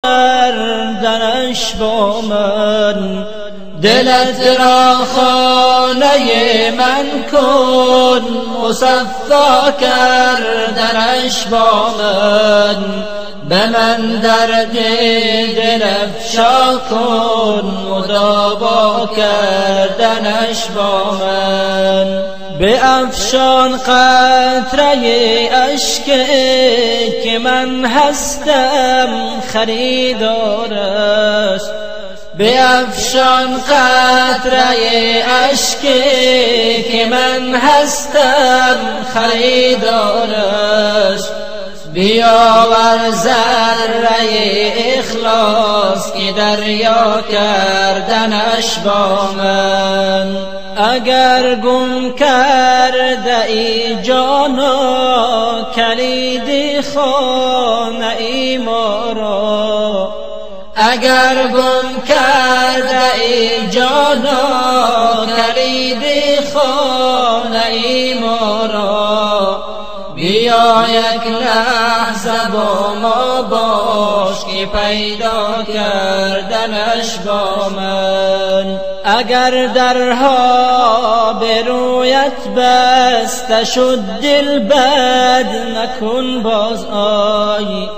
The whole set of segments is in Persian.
کردنش با من، دلت را خانه من کن، مصفا کردنش با من، به من درد دل افشا کن، مداوا کردنش با من. به افشان قطره اشک که من هستم خریدارش، به افشان قطره اشک که من هستم خریدارش، بیاور ذره اخلاص که دریا کردنش با من. اگر گم کرده ای جانا کلید خانه ای ما را، اگر گم کرده ای جانا کلید خانه ای ما را، بیا یک لحظه با ما باش که پیدا کردنش با من. اگر درها به رویت بسته شد دل بد نکن باز آی،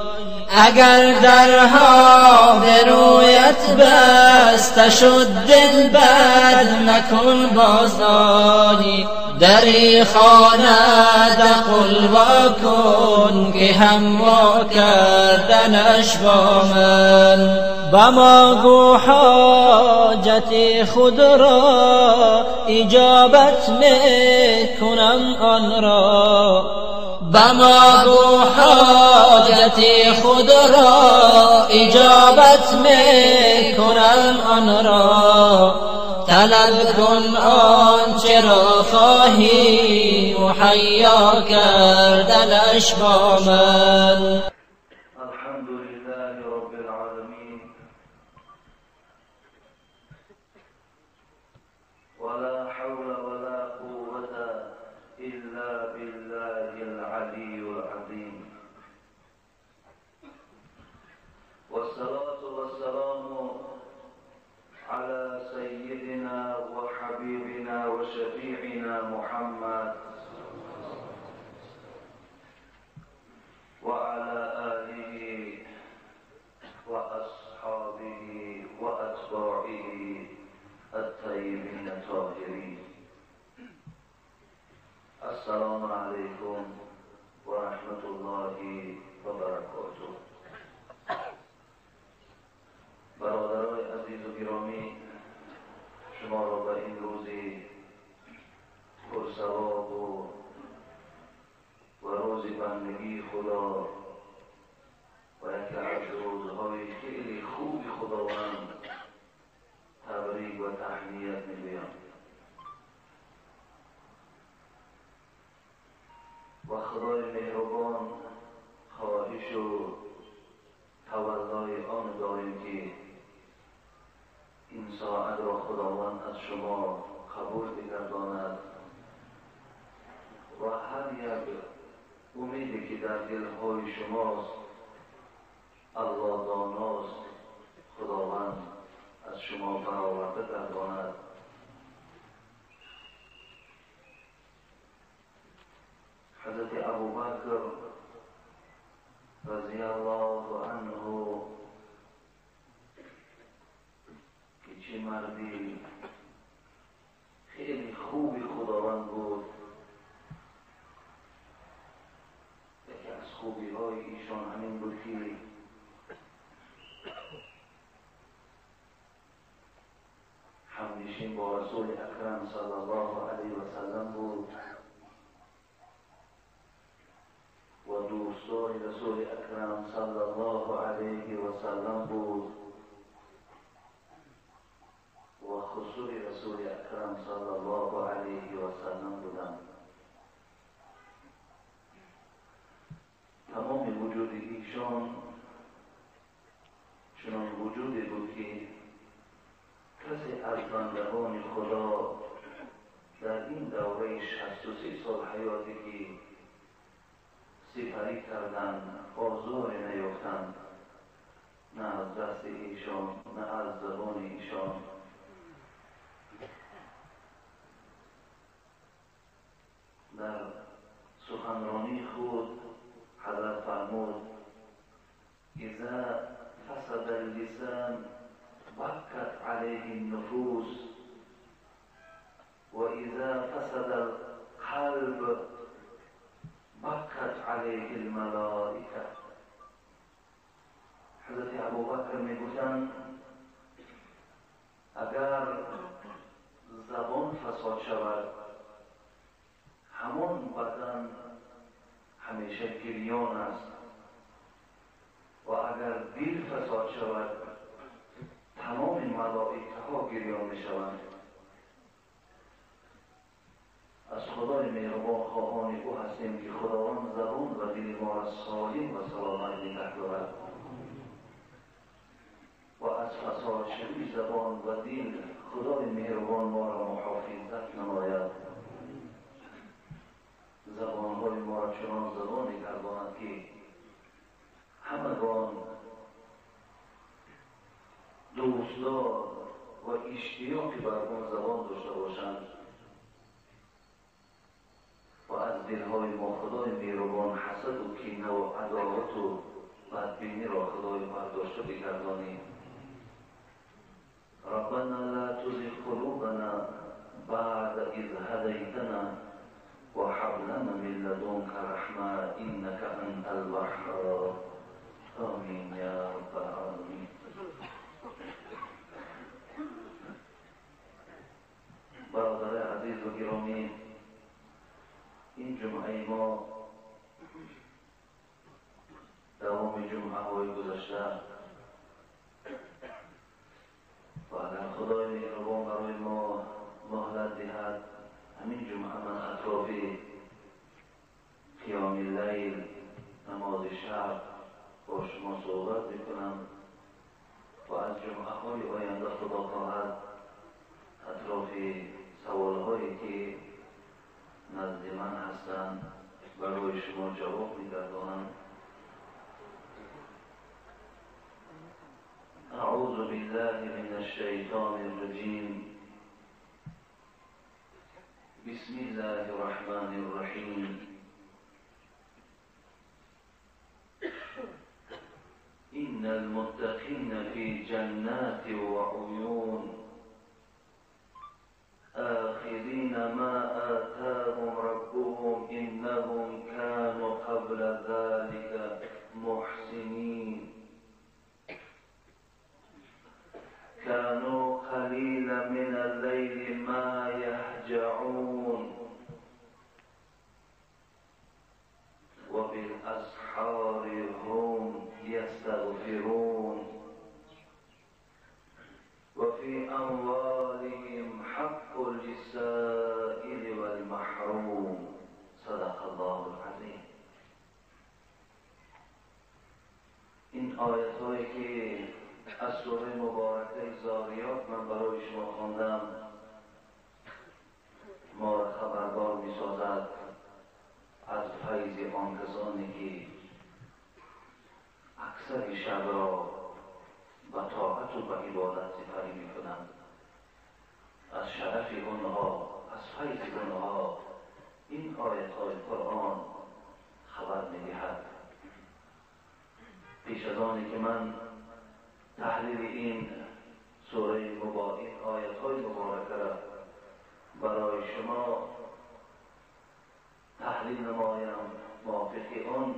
اگر درها به رویت بسته شد دل بد نکن باز آی، دری خانه دقل وا کن که هموا کردنش با من. با ما گو حاجت خود را اجابت میکنم آن را، با ما گو حاجت خود را اجابت میکنم آن را، طلب کن آنچه را خواهی مهیا کردنش با من. الحمدلله رب العالمین ولا حول ولا قوة إلا بالله العلي العظيم، والصلاة والسلام على سيدنا وحبيبنا وشفيعنا محمد وعلى آله وأصحابه وأتباعه الطيبين الطاهرين. السلام عليكم ورحمة الله وبركاته. برادرای عزیز و گرامی، شما را به این روزی پرثواب و روز بندگی خدا و یکی از روزهای خیلی خوب خداوند تبریک و تهنیت میگویم و خدای مهربان خواهش و تولای آن داریم که این ساعت را خداوند از شما قبول بگرداند و هر یک امیدی که در دلهای شماست الله داناست، خداوند از شما برآورده گرداند. حضرت ابوبکر رضی الله عنه که چه مردی خیلی خوبی خداوند بود، یکی از خوبی های ایشان همین بود که همنشین با رسول اکرم صلی الله علیه و سلم بود و دوستای رسول اکرم صلی الله علیه و سلم بود و خصوص رسول اکرم صلی الله علیه و سلم بودند. تمام وجود ایشان چنان وجودی بود که کسی از بندگان خدا در این دوره 63 سال حیاتی که سپری کردند آزار نیافتند نه از دست ایشان، نه از زبان ایشان. در سخنرانی خود حضرت فرمود اذا فسد اللسان بكت عليه النفوس و اذا فسد القلب بكت عليه الملائکه. حضرت ابوبکر میگویند اگر زبان فساد شود همان بدن همیشه گریان است و اگر دل فساد شود تمام ملائکه ها گریان می شوند. از خدای مهربان خواهان او هستیم که خداوند زبان و دل ما را سالم و سلامت نگه دارد و از فساد شوی زبان و دل خدای مهربان ما را محافظت نماید. زبانهای ما را چنان زبانی گرداند که همگان دوستدار و اشتیاقی بر آن زبان داشته باشند و از دلهای ما خدای مهربان حسد و کینه و عداوت و بدبینی را خدای برداشته بگردانیم. ربنا لا تزغ قلوبنا بعد اذ هديتنا وهب لنا من لدنك رحمة إنك أنت الوهاب آمین یا رب العالمین. برادر عزیز و گرامی، این جمعه ما دوام جمعه های گذشته و اگر خدای مهربان برای ما مهلت دهد همین جمعه من اطراف قیام اللیل نماز شب با شما صحبت میکنم و از جمعه های آینده خدا خواهد اطراف سوال هایی که نزد من هستند برای شما جواب میگردانم. اعوذ بالله من الشیطان الرجیم. بسم الله الرحمن الرحیم. إن المتقين في جنات وعيون آخذين ما آتاهم ربهم إنهم كانوا قبل ذلك محسنين كانوا قليلا من الليل ما يهجعون وبالأسحار هم يستغفرون وفي أموالهم حق للسائل والمحروم صدق الله العظیم. این آیت هایی که از سوره مبارکه زاریات من برای شما خواندم ما را خبردار می سازد از فیض آن کسانی که اکثر شب را به طاعت و به عبادت سپری می کنند. از شرف آنها، از فیض آنها این آیت های قرآن خبر می دهد. پیش از آنی که من تحلیل این سوره مبارکه، این آیت های مبارکه را برای شما تحلیل نمایم، موافق آن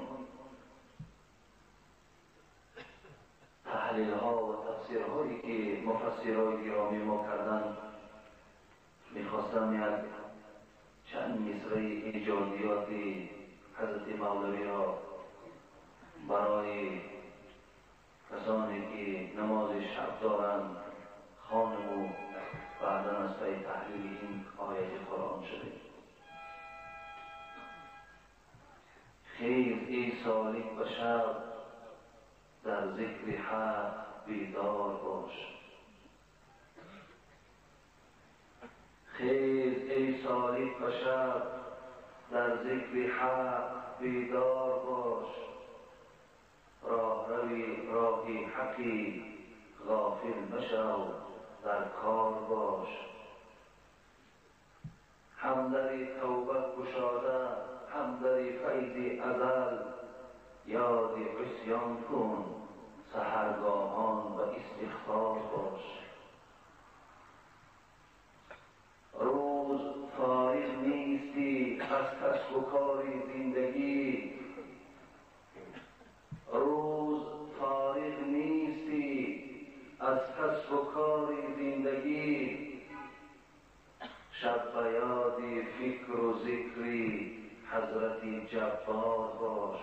تحلیل ها و تفسیر هایی که مفسرهای گرامی ما کردند میخواستم یک چند مصرع ایجادیات حضرت مولوی را برای کسانی که نماز شب دارند خوانم و بعدا از پی تحلیل این آیت قرآن شده. خیز ای سالک و شب در ذکر حق بیدار باش. خیز ای سالک و شب در ذکر حق بیدار باش. راهروی راهی حقی غافل مشو در کار باش. همدری توبه گشاده همدری فیض ازل، یاد عصیان کن سحرگاهان و استغفار باش. روز فارغ نیستی از کسب و کار زندگی، روز فارغ نیستی از کسب و کار زندگی. شب به یاد فکر و ذکری حضرت جبار باش.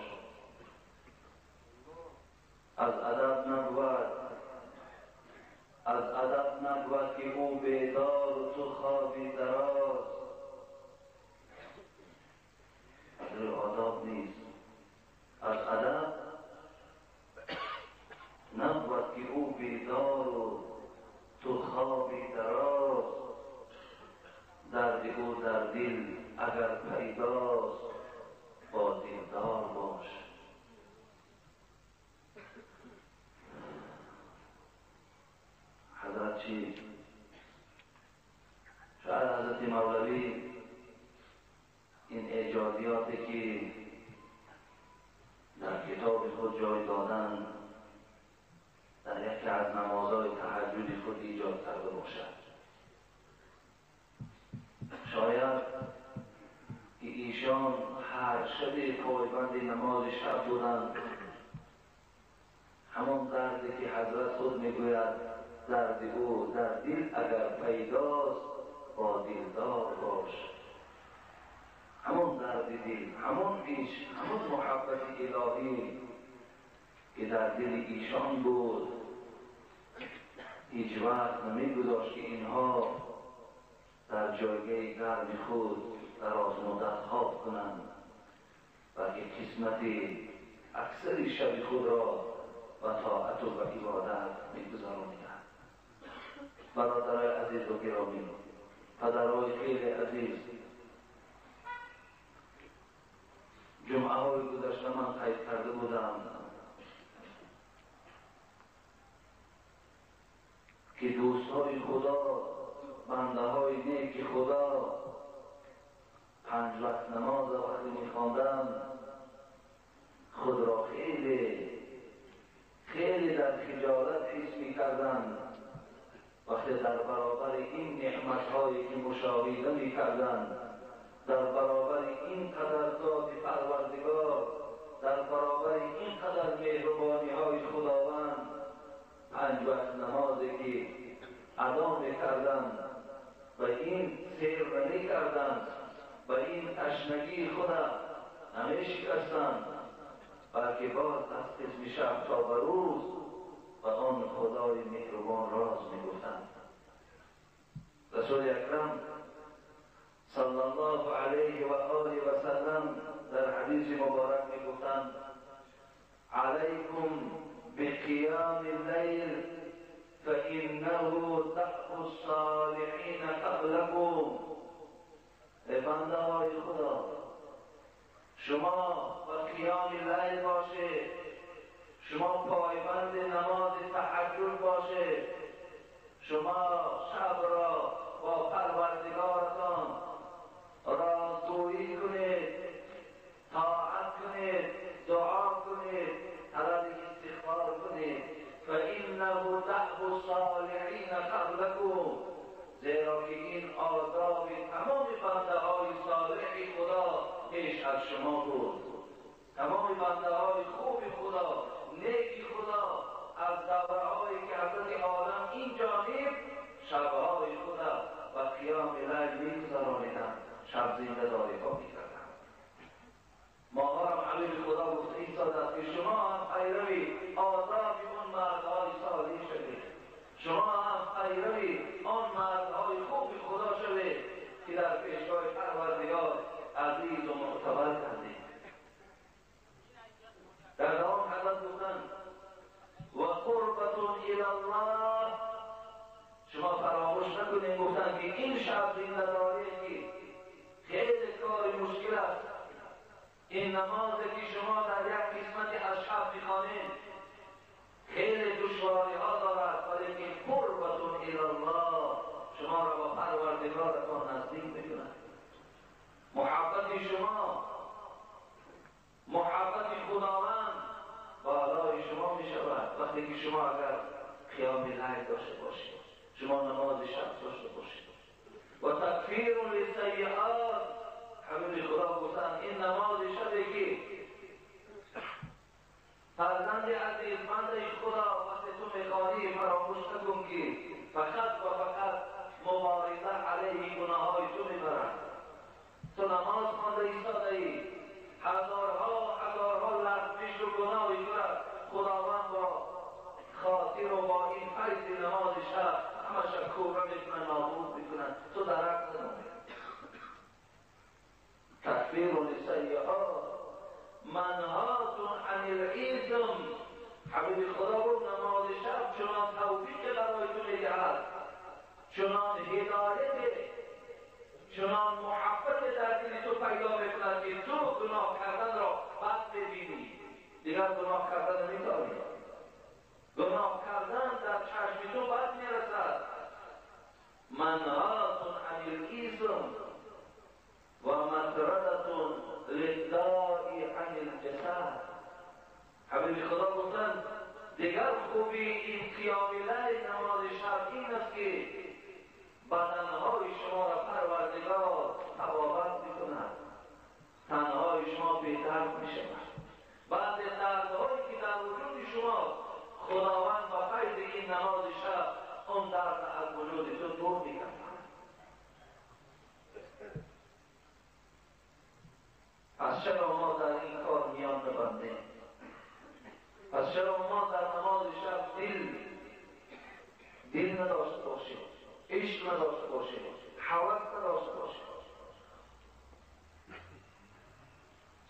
از ادب نبود که او بیدار و تو خوابی دراز. از آداب نیست. از ادب نبود که او بیدار و تو خوابی دراز. درد او در دل اگر پیداست با دلدار باش. حضرت چی؟ شاید حضرت مولوی این ایجادیاتی که در کتاب خود جای دادن در یکی از نمازهای تهجد خود ایجاد کرده باشد. شاید که ایشان هر شب پایبند نماز شب بودند. همان دردی که حضرت خود میگوید درد او در دل اگر پیداست با دلدار باش. همون درد دل، همون عشق، همون محبت الهی که در دل ایشان بود هیچ وقت نمیگذاشت که اینها در جایگاه گرم خود دراز مدت خواب کنند، بلکه قسمت اکثر شب خود را و طاعت و عبادت میگذراندند. برادرای عزیز و گرامی، پدرای خیلی عزیز، جمعه های گذشته من قید کرده بودم که دوستای خدا، بنده های نیک خدا 5 وقت نماز وقتی میخواندن خود را خیلی در خجالت حس میکردن وقتی در برابر این نعمت‌هایی که مشاهده می‌کردند، در برابر این قدرداد پروردگار، در برابر این قدر مهربانی‌های خداوند 5 وقت نمازی که ادا می‌کردند و این سیر نمی‌کردند و این تشنگی خود نمی‌شکستند، بلکه باز از قسم شب تا به روز و آن خدای مهربان راز میگفتند. رسول اکرم صلی الله علیه و آله و سلم در حدیث مبارک میگفتند علیکم بقیام اللیل فانه دأب الصالحین قبلکم. ای بنده های خدا، شما با قیام لیل باشید، شما پایبند نماز تهجد باشید، شما شب را با پروردگارتان رازگویی کنید، طاعت کنید، دعا کنید، طلب استغفار کنید. فانه دأب الصالحین قبلکم، زیرا که این آداب تمام بنده های صالح خدا پیش از شما بود. تمام بنده های خوب خدا، نیک خدا از دوره هایی که حضرت آدم این جانب شبهای خدا و قیام لیل میگذرانیدند، شب زنده داری ها میکردند. ما هم حبیب خدا گفت ایستادند که شما هم پیروی آداب اون مردهای صالح شدید، شما هم پیروی آن مردهای خوب خدا شدید که در پیشگاه پروردگار عزیز و معتبر کردید. در دوام حضرت گفتند و قربت الی الله، شما فراموش نکنید گفتند که این شب زنده‌داری که خیلی کار مشکل است، این نمازی که شما در یک قسمتی از شب میخوانیم خیلی دشواری ها دارد، ولی که قربتون الله شما را با پروردگارتان نزدیک میکند. محبت شما، محبت خداوند بالای شما می شود وقتی که شما اگر قیام لیل داشته باشید، شما نماز شب داشته باشید. و تکفیر للسیئات، حبیب خدا گفتن این نماز شبی که فرزند عزیز بنده خدا وقتی تو میخوانی فراموش نکن که فقط و فقط مبارزه علیه گناههای تو میبرد. تو نماز خوانده ایستاده ای، هزارها لغزش و گناهی دارد، خداوند با خاطر و با این فیض نماز شب همش کوبه میکنه، نابود میکنه، تو درک نمی. تکفیر للسیئات منهاتون عن الإثم. حبیب خدا گفت نماز شب چنان توفیق برای تو میدهد، چنان هدایت، چنان محبت در دل تو پیدا میکند که تو گناه کردن را بد ببینی، دیگر گناه کردن نمی‌داری. گناه کردن در چشم تو بد میرسد. منهاتون عن الإثم و مطردتون للداء عن الجسد. حبیب خدا گفتن دیگر خوبی این قیام لیل نماز شب این است که بدنهای شما را پروردگار طبابت میکند، تنهای شما بهدرد میشود. بعد دردهایی که در وجود شما خداوند با فیض این نماز شب اون درد از وجود تو دور میکند. پس چرا ما در این کار میان نبندیم؟ پس چرا ما در نماز شب دل نداشته باشیم، عشق نداشته باشیم، هوس نداشته باشیم؟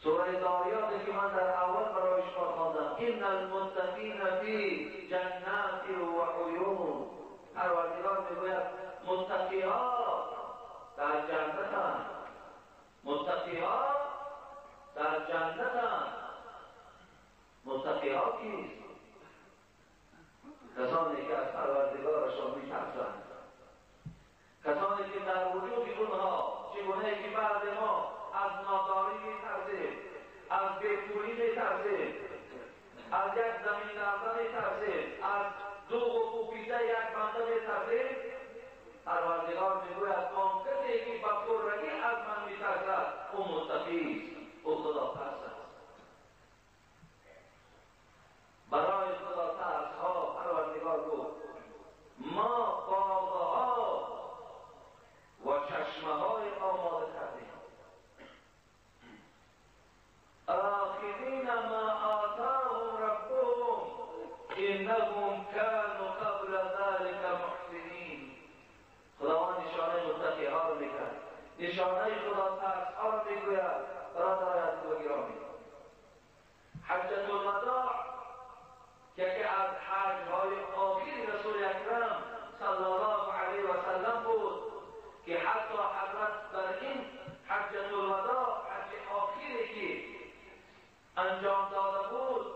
سوره داریاتی که من در اول برای شما خواندم، ان المتقین فی جنات و عیون، پروردگار میگوید متقی‌ها در جنتند، متقی‌ها در جنتند. متقی‌ها کیست؟ کسانی که از پروردگارشان میترسند، کسانی که در وجود اونها چگونه که بعد ما از ناداری میترسیم، از بیپولی میترسیم، از یک زمین لرزه میترسیم، از دوغ و کوپیده یک بنده میترسیم، پروردگار میگوید آن کسی که به پرگی از من میترسد او متقی است، او خداپرست است. برای خدا ترس ها پروردگار گفت ما باغها و چشمه های آماده کردیم، آخذین ما آتاهم ربهم انهم كانوا قبل ذلك محسنین. خداوند نشانه متقی ها رو میکرد، نشانه خدا ترس ها رو میگوید. برادر عزیز و گرامی، حجة الوداع که از حج‌های آخر رسول اکرم صلی الله علیه و سلم بود که حتی حضرت در این حجة الوداع، حج آخری که انجام داده بود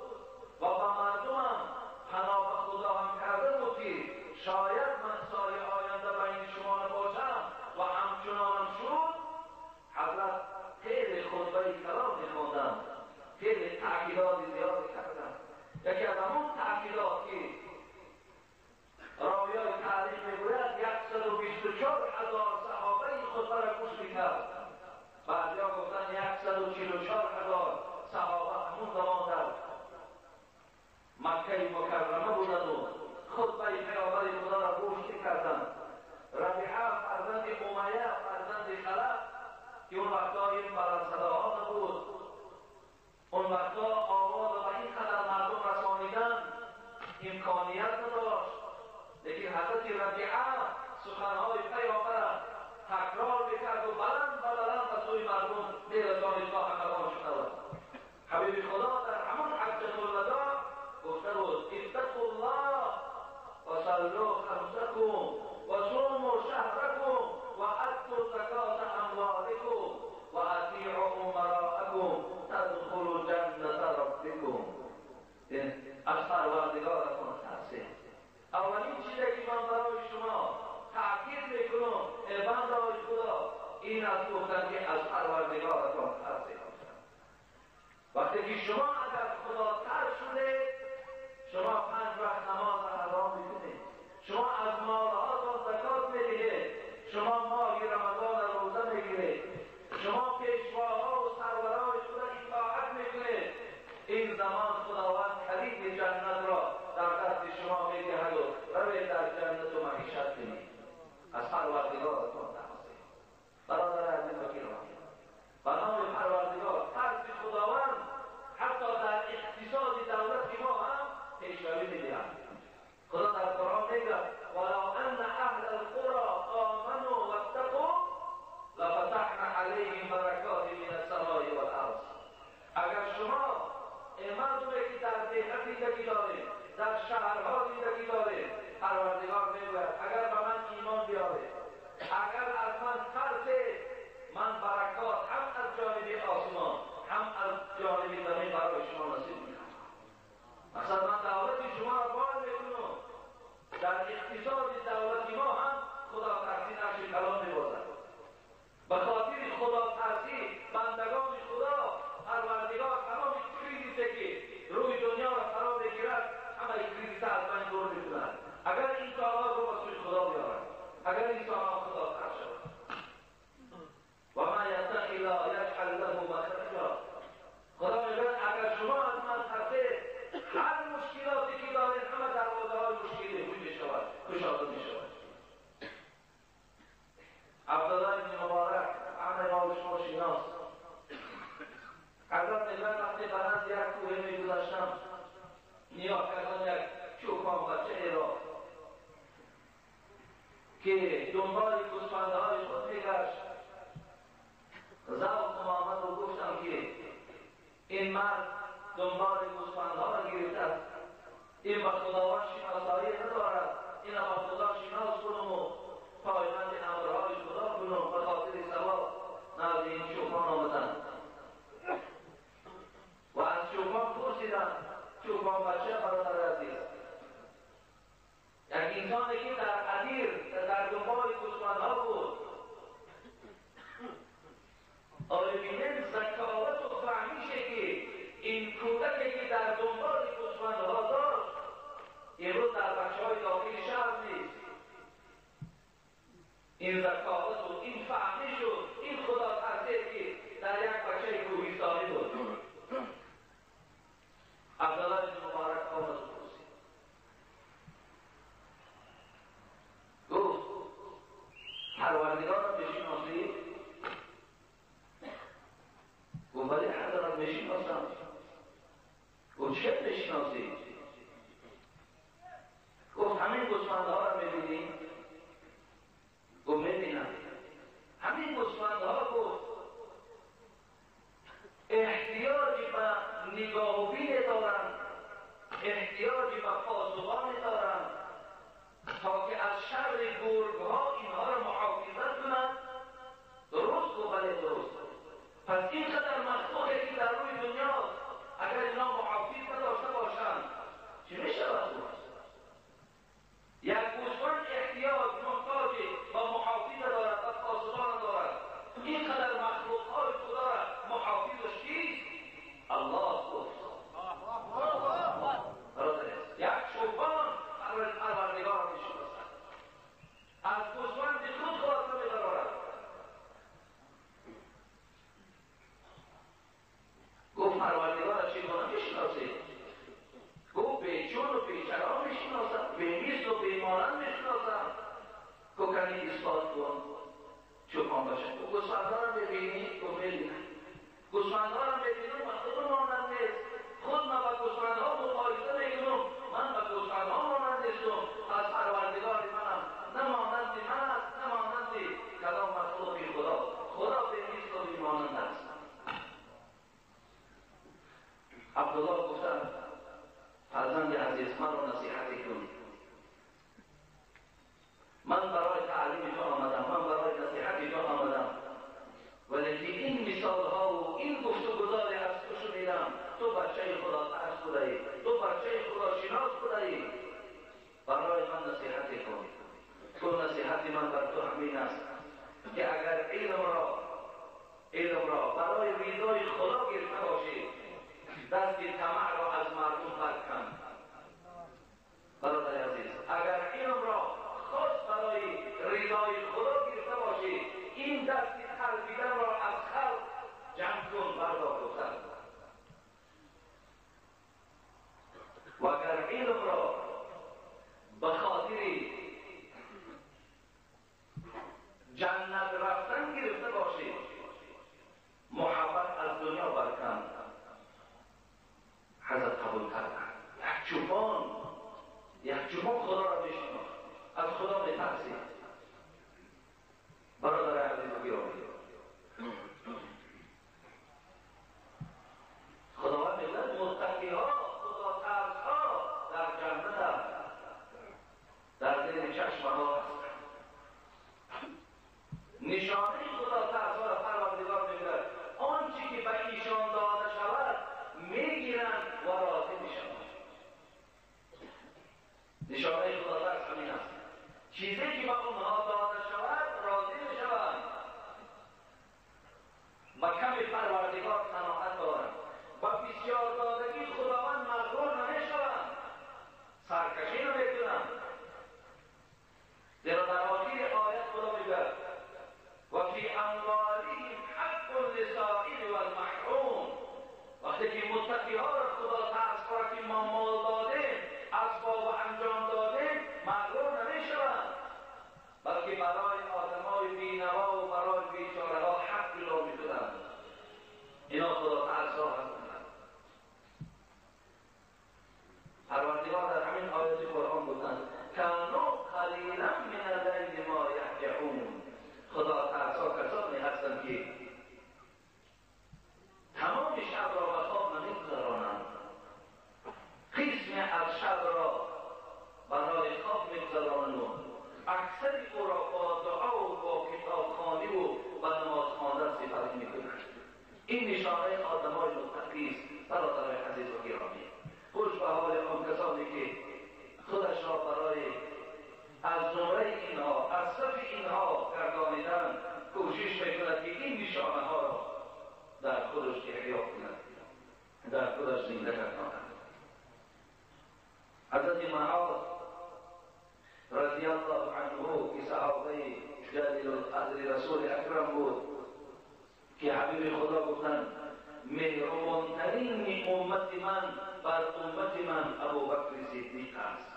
و به مردمم پناه به خدا هم کرده بود که شاید من سال آینده بین شما نباشم و همچنانم شد، حضرت خیلی خطبه کلام می‌خواندند، خیلی تأکیدات زیادی کردند. یکی از همون تأکیدات که راویای تاریخ میگوید 124,000 صحابه این خطبه را گوش میکرد. بعضیا گفتن 144,000 صحابه همون زمان در مکه مکرمه بودند و خطبه پیامبر خدا را گوش میکردند. ربیعه فرزند امیه فرزند خلف که اون وقتا این بلندصداها نبود، اون وقتا آواز به این قدر مردم رسانیدن امکانیت نداشت، لیکن حضرت ربیعه سخنهای پیامبر تکرار میکرد و بلند و بلند به سوی مردم میرسانید تا همگان شنود. حبیب خدا در همون حجة الوداع گفته بود اتقوا الله و صلوا خمسکم و صوموا شهرکم و ادوا زکات اموالکم و اطیعوا امراءکم تدخلوا جنة ربکم. اولین چیزی که من برای شما تأکید میکنم ای بنده‌های خدا این است گفتن که از پروردگارتان ترسید. وقتی که شما اگر خدا ترس شده شما 5 وقت نماز ادا میکنید، شما از مالهاتان زکات میدهید، شما ماه رمضان روزه میگیرید، شما پیشواها و سرورای خدا اطاعت میکنید. این زمان خداوند کلید جنت را در دست شما میدهد و روید در جنت و معیشت کنید. از پروردگارتان ترسید. برادر عزیز و گرامی، به نام پروردگار ترس خداوند حتی در اقتصاد دولت ما هم پیشروی میدهد. خدا در قرآن میگه ولو ان اهل القرى آمنوا واتقوا لفتحنا علیهم برکات من السماء والارض. اگر شما مردمی که در دهات زندگی دارید، در شهرها زندگی دارید، پروردگار میگوید اگر به من ایمان بیارید، اگر از من ترسید، من برکات هم از جانب آسمان هم از جانب زمین برای شما نصیب میکنم. مثلا من دولت شما را باید میکنم، در اقتصاد دولت ما هم خدا ترسی نقش کلان میبازد. به خاطر خدا ترسی بندگان خدا پروردگار تمام کریزیسی که روی دنیا را فرا بگیرد همه کریزیس از بین دور میکنند. اگر انسانها رو به سوی خدا بیارند، اگر انسانها خدا ترس شود و من یتق الله یجعل له مخرجا. خدا میگوید اگر شما از من ترسید هر مشکلاتی که دارید همه دروازه‌های مشکلی روی میشود، گشاده میشود. عبدالله بن مبارک همه ما شما شناس حضرت میگوید وقتی بلند یک کوه میگذشتم نیا کردم یک چوپان بچه را که دنبال گوسفندهای خود میگشت. ذوق آمد و گفتم که این مرد دنبال گوسفندها را گرفته است، این به خداوند شناسایی ندارد، این به خدا شناس کنم و پایبند امرهای خدا کنم. به خاطر ثواب نزد این چوپان آمدند و از چوپان پرسیدند چوپان بچه برادر عزیز، یک انسانی که در عدیر در دنبال گوسفندها بود آیا بینید ذکاوت و فهمیشه که این کودکی که در دنبال گوسفندها داشت امروز در بچه‌های داخل شهر نیست. این ذکاوت و این فهمیش و این خدا ترسید که در یک بچه کوهستانی بود. عبدالله بن مبارک آمد و پرسید، گفت پروردگار را میشناسی؟ گفت ولی حضرت میشناسم. گفت چه میشناسی؟ گفت همین گوسفندها را میبینی؟ گفت میبینم. همین گوسفندها گفت احتیاجی به نگاه و بین دارند، احتیاجی به پاسبان دارند تا که از شر گرگها اینها را محافظت کنند. درست و بله درست. پس اینقدر مخلوقی که در روی دنیا اگر اینا محافظ نداشته باشند چی میشود؟ یک گوسفند احتیاج محتاج با محافظ دارد و پاسبان دارد. اینقدر مخلوقهای خدا را محافظش کیست؟ الله گفت. یک چوپان پروردگار را میشناسد، از گوسفند خود خلاصه می‌دارد. گفت پروردگار را چگونه میشناسید؟ گفت بیچون و بیچرا میشناسم، بیمیست و بیمانند میشناسم. گفت کنی اثبات کن. چوپان باشه. گفت گوسفندها را ببینی؟ گفت ببینم. گوسفندها را ببینم من خود مانند نیست. خود من با گوسفندها مقایسه میکنم، من با گوسفندها مانند نیستم. از پروردگار منم نه مانند من است نه مانند کدام مخلوق خدا. خدا بیمیست و بیمانند است. عبدالله گفتم فرزند عزیز من را نصیحتی کن. من برای تعلیم تو آمدم، من برای نصیحت تو آمدم، ولی که این مثال ها و این گفت و گذاری از تو شنیدم تو بچه خدا ترس بودی. نصیحتی کن. تو نصیحت من بر تو همین است که اگر علم را برای رضای خدا گرفته باشی، دست طمع را از مردم ترک کن. برادر عزیز، اگر علم را خاص برای رضای خدا گرفته باشی، این دست طلبیدن را از خلق جمع کن، بردار گفتن. و اگر علم را به خاطر جنت رفتن گرفته باشی، محبت از دنیا برکن، حضرت قبول کردن. یک چوپان خدا را بشناس، از خدا بترسی. برادر عزیز و گرامی، خداوند میگوید متقی‌ها، خداترس‌ها در جنت است، در زیر چشم‌ها است. نشانه خداترس‌ها را پروردگار میگوید آنچه که به ایشان داده شود میگیرند و راضی میشوند. نشانه خداترس همین است، چیزی که به اونها داده شود راضی میشوند. با کمی پروردگار قناعت دارند، با بسیار دادگی خداوند مغرور نمیشوند، سرکشی نمیکنند. زیرا در آخر آیت خدا میگوید و فی اموالهم حق للسائل والمحروم. وقتی که متقی‌ها را خدا ترس‌ها را که ما مال دادیم، اسباب و انجام دادیم، مغرور نمیشوند، بلکه برای آدمای بینوا و برای بیچاره‌ها حق اعلام می‌کنند. اینا خدا ترس‌ها هستند. پروردگار در همین آیات قرآن گفتند کانوا قلیلا من اللیل ما یهجعون. خدا ترس‌ها کسانی هستند که تمام شب را به خواب نمی‌گذرانند، قسمی از شب را برای خواب می‌گذرانند و اکثر او را با دعا و با کتابخوانی و با نماز خواندن صفت می‌کنند. این نشانه آدم‌های متقی است. برادران عزیز و گرامی، خوش به حال آن کسانی که خودش را برای از زمره اینها، از صف اینها گردانیدن کوشش می‌کند که این نشانه‌ها را در خودش احیا کند، در خودش زنده کند. حضرت معاذ رضی الله عنه که صحابه جلیل القدر رسول اکرم بود که حبیب خدا گفتند مهربانترین امت من بر امت من ابوبکر صدیق است،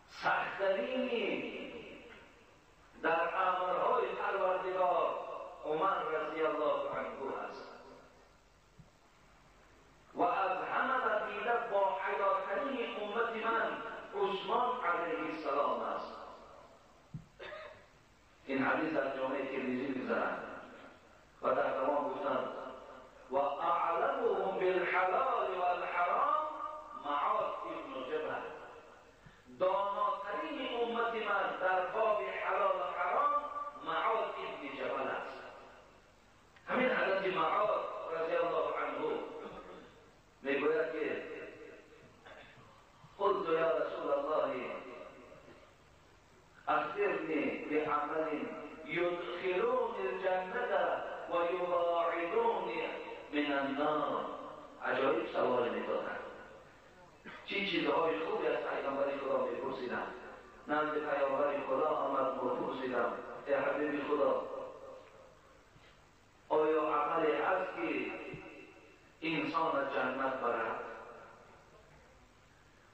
سخت‌ترین در امرهای پروردگار عمر رضی الله عنه است و از همه رفیده با حیاترین امت من عثمان علیه السلام است. این حدیث در جامعه ترمذی می‌گذارند و در تمام گفتند و اعلمهم بالحلال والحرام معاذ ابن جبل. داناترین امت من در باب حلال و حرام معاذ ابن جبل است. همین حضرت معاذ رضی الله عنه میگوید که قلت یا رسول الله اخبرنی بعمل یدخلونی الجنة و یباعدونی من النار. عجایب سوال میدادند، چی چیزهای خوبی از پیامبر خدا میپرسیدند. نزد پیامبر خدا آمد پرسیدم ای حبیب خدا، آیا عملی هست که انسان از جنت برد؟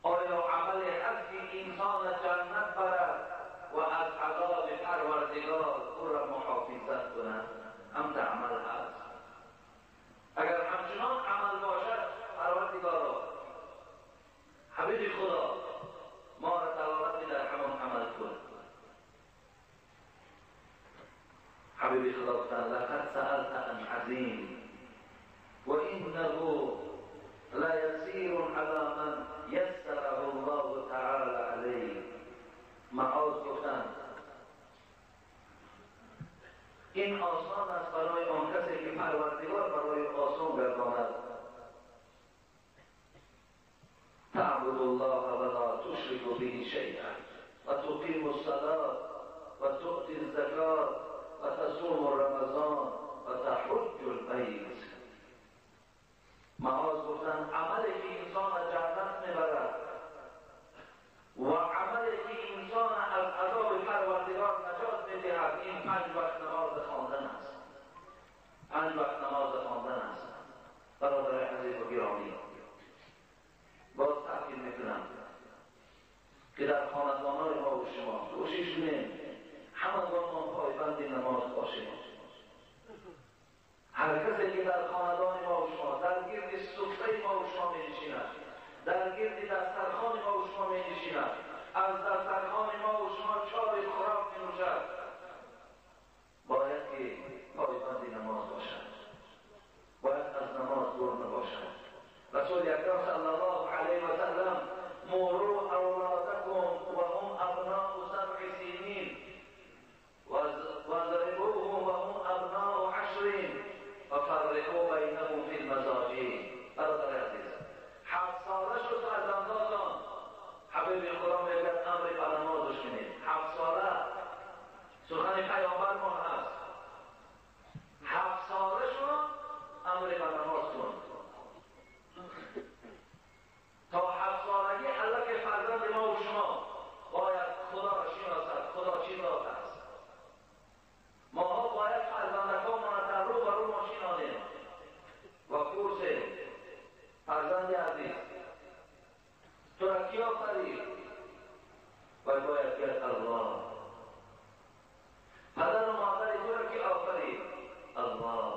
آیا عملی هست که انسان از جنت برد و از عذاب پروردگار او را محافظت کند؟ هم عمل هست. اگر همچنان عمل باشد پروردگارا حبیب خدا ما را دلالت در همان عمل کن. حبیب خدا گفتند لقد سألت عن عظیم و انه لیسیر علی من یسره الله تعالی علیه. معاذ گفتند این آسان است برای آن کسی که پروردگار برای آسان گرداند. تعبد الله ولا تشرك به به شیئا و تقیم الصلاة و تؤتی الزکات و تصوم رمضان و تحج البیت. معاذ گفتن عملی که انسان از جنت میبرد و عملی که انسان از عذاب پروردگار نجات میدهد این 5 وقت نماز خواندن است. 5 وقت نماز خواندن است. برادر عزیز و گرامی، باز تأکید میکنم که در خاندانهای ما و شما کوشش کنیم همگان ما پایبند نماز باشیم. هر کسی که در خاندان ما و شما در گرد سفره ما و شما می نشیند، در گرد دسترخوان ما و شما می نشیند، از دسترخوان ما و شما چای خوراک می نوشد، باید که پایبند نماز باشد، باید از نماز دور نباشد. رسول اکرم صلی الله علیه و سلم مروا اولادکم و هم ابناء 7 سنین واضربوهم و هم ابناء 10 و فرقوا بینهم فی المضاجع. برادر عزیز، 7 ساله شد فرزندانتان، حبیب خدا میگوید امر به نماز کنید. 7 ساله سخن پیامبر ما هست. 7 ساله شد امر به نماز کن. تا 7 سالگی الله که فرزند ما و شما باید خدا را شناسد. خدا چی ذات است؟ ماها باید فرزندکان در رو برو ما شناسیم و کورسیم. فرزند عزیز، تو را کی آفرید؟ و باید گفت الله. پدر و مادر تو را کی آفرید؟ الله.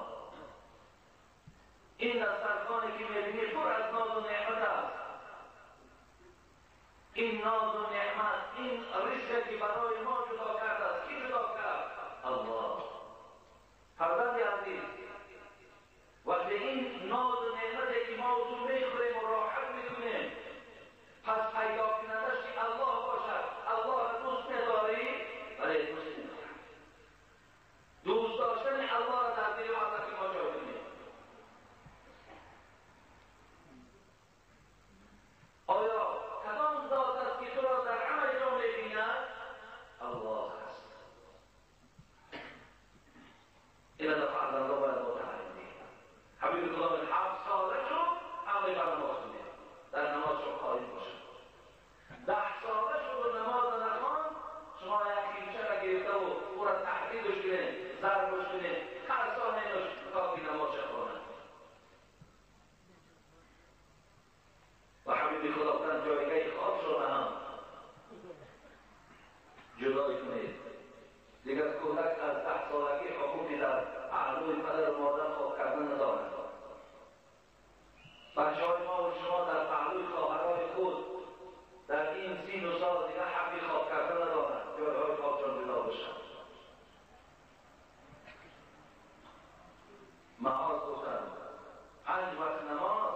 این دسترخوانی که می‌بینی پر از ناز و نعمت است. این ناز و نعمت، این رزقی که برای ما جدا کرده است، کی جدا کرد؟ الله. فرزند عزیز، وقتی این ناز و نعمتی که ما تو میخوریم و راحت میکنیم، پس پیدا کنندش که الله باشد. الله را دوست نداری؟ بله دوست ندارم. دوست داشتن الله را در دل ما جای کنیم. آیا کدام ذات است که تو را در عمل جا می‌بیند؟ الله است. این از فرزندان باید متعلم دید. حبیب خدا 7 ساله شد امر به نماز کنید، در نماز شما قائم باشد. 10 ساله شد و نماز نخواند، شما یک کیلچه را گرفته و او را تهدیدش کنید، ضربش کنید، ترسانیدش تا که نماز خواند. و حبیب خدا در جایگاه خواب شده هم جدای کنید. دیگر کودک از 10 سالگی حقوقی در پهلوی پدر و مادر خواب کردن ندارد. بچه‌های ما و شما در پهلوی خواهرای خود در این 30 سال دیگر حقی خواب کردن ندارد. جایهای خوابشان جدا بشن. معاذ گفتن 5 وقت نماز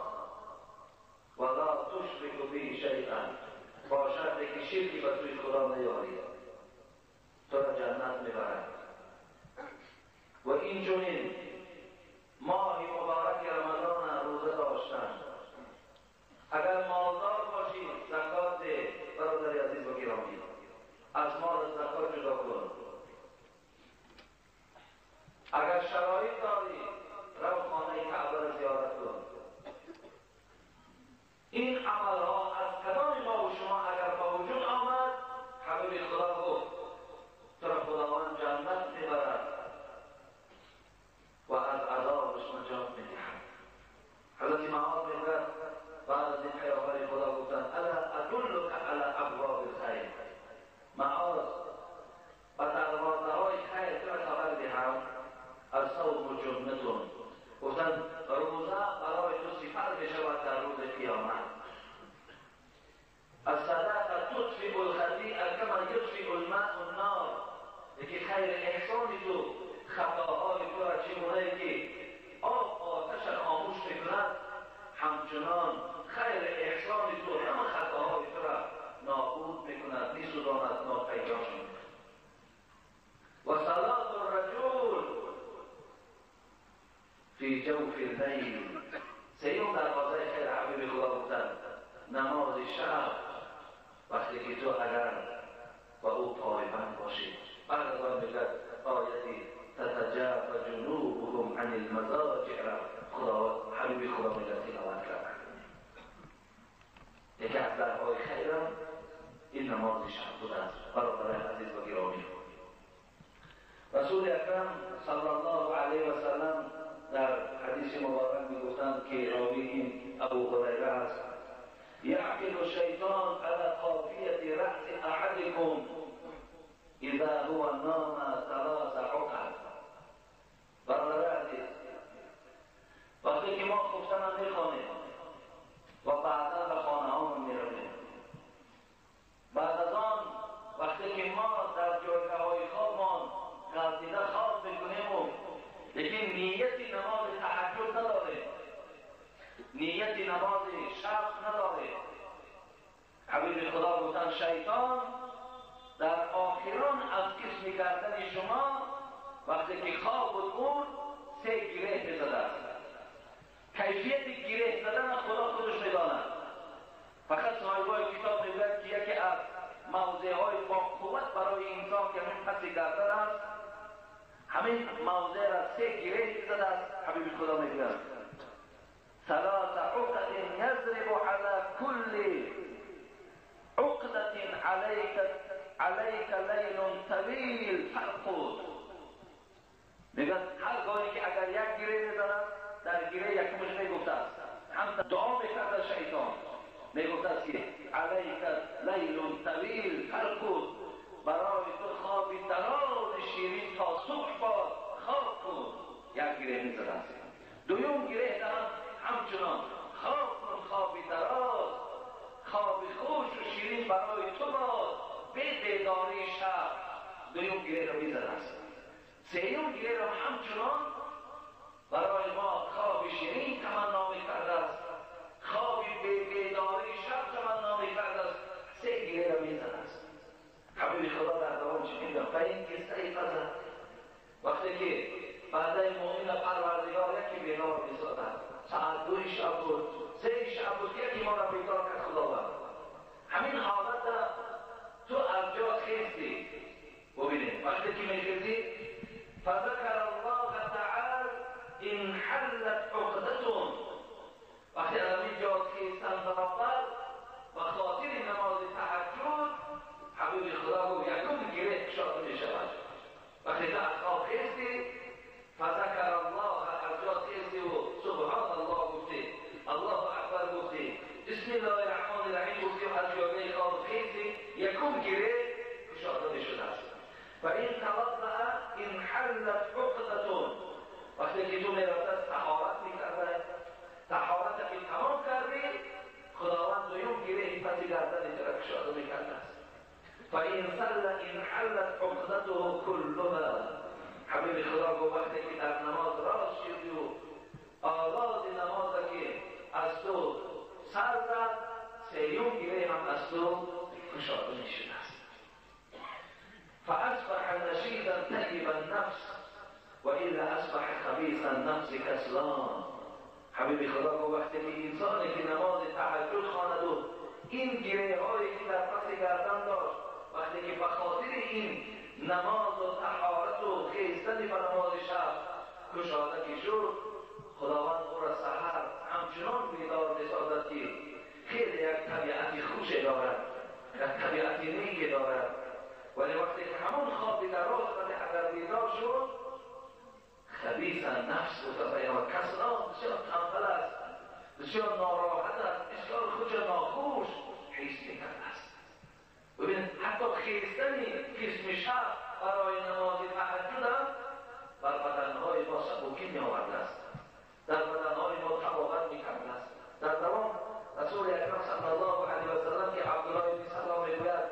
ولا تشرک به شیئا، با شرطی که شرکی به توی خدا نیاری، تو را جنت میبرد. و این چنین ماه مبارک رمضان روزه داشتن، اگر مالدار باشی زکات ده. برادر عزیز و گرامی، از مال زکات جدا کن. اگر شرایط داری رو خانه کعبه را زیارت کن. این عملها از کدام ما و شما اگر با وجود آمد، حبیب خدا گفت تو را خداوند جنت میبرد و از عذابش نجات میدهد. حضرت معاذ میگوید بعد از این پیامبر خدا گفتند الا ادلک علی ابواب الخیر. معاذ و دروازه‌های خیر تو را خبر دهم. الصوم جنة. گفتند روزه برای تو سپر میشود در روز قیامت. الصدقه تطفئ الخطیئه کما یطفئ الماء النار. یکی خیر احسانی تو خطاهای تو را چگونه که آب آتش را خاموش میکند، همچنان خیر احسانی تو همه خطاهای تو را نابود میکند، میسوزاند، ناپیدا میکند. و صلاة الرجل فی جوف اللیل. سیوم دروازه خیر حبیب خدا گفتند نماز شب وقتی که تو و او طالبان باشید. بعد از آن میگه آیتی تتجافى جنوبهم عن المضاجع را خدا حبیب خدا میگه تلاوت کرد. یکی از درهای خیرم این نماز شب بوده است. برادران عزیز و گرامی، رسول اکرم صلی الله علیه و سلم در حدیث مبارک میگفتند که راوی این ابو هریره است: یعقل الشیطان على قافیه رأس احدکم اذا هو نام ثلاث عقد. برادران عزیز، وقتی که ما خفتن میخوانیم و بعدا به خانه هامون میرویم، بعد از آن وقتی که ما در جایگاه های خوابمان غلطیده خواب میکنیم لیکن نیتی نماز تهجد نداره، نیتی نماز شب نداره، حبیب خدا گفتن شیطان در آخران از کسم کردن شما وقتی که خواب بود 3 گره میزده است. کیفیت گره زدن خدا خودش میداند. فقط صاحبای کتاب میگوید که یکی از موضعهای با قوت برای انسان که همین پس گردن است، همین موضع را 3 گره میزده است. حبیب خدا میگوید ثلاث عقد یضرب على كل عقدة عليك ليل طويل فرقود. میگن هر گاهی که اگر یک گره میزند در گره یکمش میگفته است، هم دعا میکرد شیطان، میگفته است که علیک لیل طویل فرقود، برای تو خوابی دراز شیرین تا صبح باد خواب کن. یک گره میزده است. دوم گره دارم همچنان خواب کن خوابی دراز، خوابی خوش و شیرین برای تو باد به بیداری شب. دوم گره رو میزده است. سیوم گره رو همچنان برای ما خواب شیرین تمنا می‌کرده است، خوابی بیداری شب تمنا می‌کرده است. 3 گره رو میزده است. حبیب خدا در دوام چی میگه؟ فین استیقظ، وقتی که بنده مؤمن پروردگار یکی بیدار می‌سازد، ساعت 2 شب بود، 3 شب بود، یکی ما را بیدار کرد خداوند. همین حالت تو از جا خیستی. ببینید وقتی که می‌خیزی فذكر الله تعالى انحلت عقدتهم، وقتی از این جا خیستن برابر و خاطر نماز تهجد، حبیب خدا گفت یکم گره کشاده می شود. وقتی تو از خواب خیستی فذكر الله، از جا خیستی و سبحان الله گفتی، الله اکبر گفتی، بسم الله الرحمن الرحیم گفتی و از جای خواب خیستی، یکم گره کشاده می شده است. و این توضع انحلت عقدتون، وقتی که تو میرفت طهارت میکرده، طهارت که تمام کردی، خداوند دویم گیره پس گردن تو را کشاده میکرده است. فإن صلى انحلت عقدته كلها. حبیب خدا گفت وقتی که در نماز راست شدی و آغاز نماز که از تو سر زد، سیوم گیره هم از تو کشاده میشده است. فأصبح نشيدا طيب النفس وإلا أصبح خبيث النفس كسلان. حبیب خدا گفت وقتی که انسانی که نماز تهجد خواند و این گره هایی که در پس گردن داشت، وقتی که به خاطر این نماز و طهارت و خیستن به نماز شب کشاده شد، خداوند او را سحر همچنان بیدار می‌سازد که خیلی یک طبیعتی خوش دارد، یک طبیعتی نیک دارد، ولی وقتی که همون خوابی در روز اگر بیدار شد، خبیث نفس و تبیان کسلان، بسیار تنبل است، بسیار ناراحت است، بسیار خوش ناخوش حیث میکرده است. ببینید حتی خیستنی قسم شب برای نماز تهجد هم بر بدنهای ما سبکی میآورده است، در بدنهای ما تباهت میکرده است. در دوام رسول اکرم صلی الله علیه و سلم که عبدالله بن سلام میگوید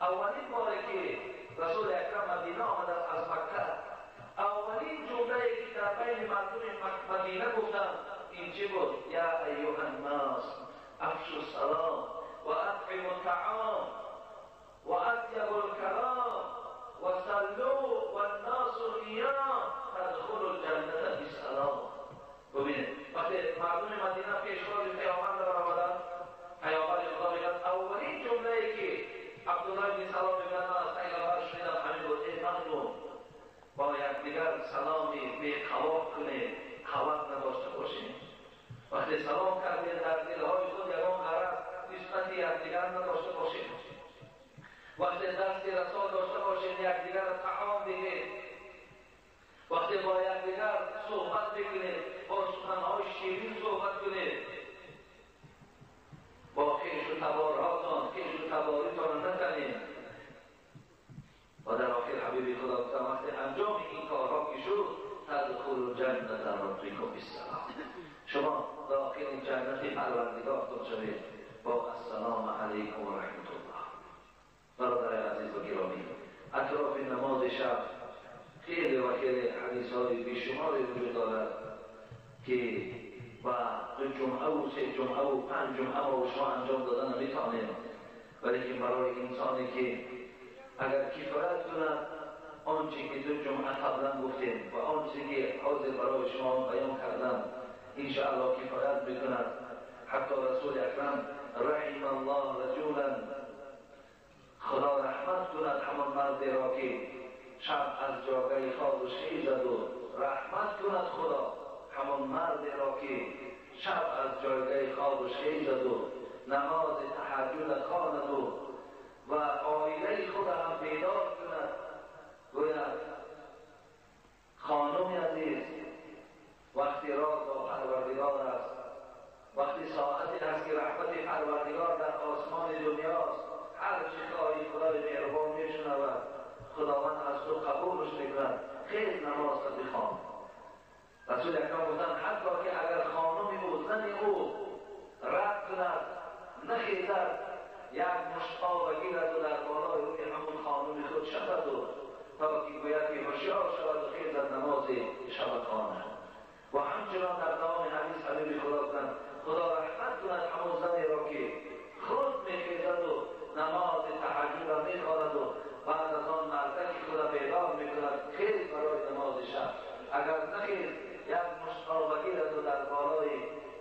اولین باری که رسول اکرم مدینه آمد از مکه، اولین جمله‌ای که در بین مردم مدینه گفتند این چه بود؟ یا ایها الناس افشوا السلام و اطعموا الطعام و اطیبوا الکلام و صلوا والناس نیام تدخلوا الجنة بالسلام. ببینید وقتی مردم مدینه پیشواز پیامبر را آمدند، پیامبر خدا میگوید اولین به قواق کنه قواق نداشته باشیم. وقتی سلام کردیم در دلهای خود یگان غرض نسبت یکدیگر نداشته باشیم. وقتی دست رسا داشته باشیم یکدیگر را طعام بدهیم. وقتی با یکدیگر صحبت بکنیم با سخنهای شیرین صحبت کنیم. با خویش و تبارهاتان خویش و تباریتان نکنیم. و در آخر حبیب خدا گفتم وقتی انجام این کارها که شد تدخلوا جنت ربکم بالسلام، شما داخل جنت پروردگارتان شوید با السلام علیکم و رحمت الله. برادر عزیز و گرامی، اطراف نماز شب خیلی و خیلی حدیث های بیشماری وجود دارد که و 2 جمعه و 3 جمعه و 5 جمعه و شما انجام دادن نمیتونیم، ولی که برای انسانی که اگر کفایت کند آنچه که 2 جمعه قبلا گفتیم و آنچه که حاضر برای شما بیان کردم انشاءالله کفایت بکند. حتی رسول اکرم رحم الله رجولا، خدا رحمت کند همان مردی را که شب از جاگه خوابش خیزد و رحمت کند خدا همان مردی را که شب از جاگه خوابش خیزد و نماز تهجد خواند و عائله خود هم بیدار کند. گوید خانم عزیز وقتی راز با پروردگار است، وقتی ساعتی است که رحمت پروردگار در آسمان دنیاست، هر چی خواهی خدای مهربان میشنود، خداوند از تو قبولش میکند. خیلی نماز بخوان. رسول اکرم گفتند حتی که اگر خانمی بود زنی او رد کند نخیزد یک مشت آب بگیرد و در بالای روی همون خانم خود شود و تا که گوید که هوشیار شود و خیزد نماز شبانه. و همچنان در دوام حدیث حبیب خدا گفتند خدا رحمت کند همون زنی را که خود میخیزد و نماز تهجد را میخواند و بعد از آن مردک خدا بیدار میکند خیلی برای نماز شب. اگر نخیز یک مشت آب بگیرد و در بالای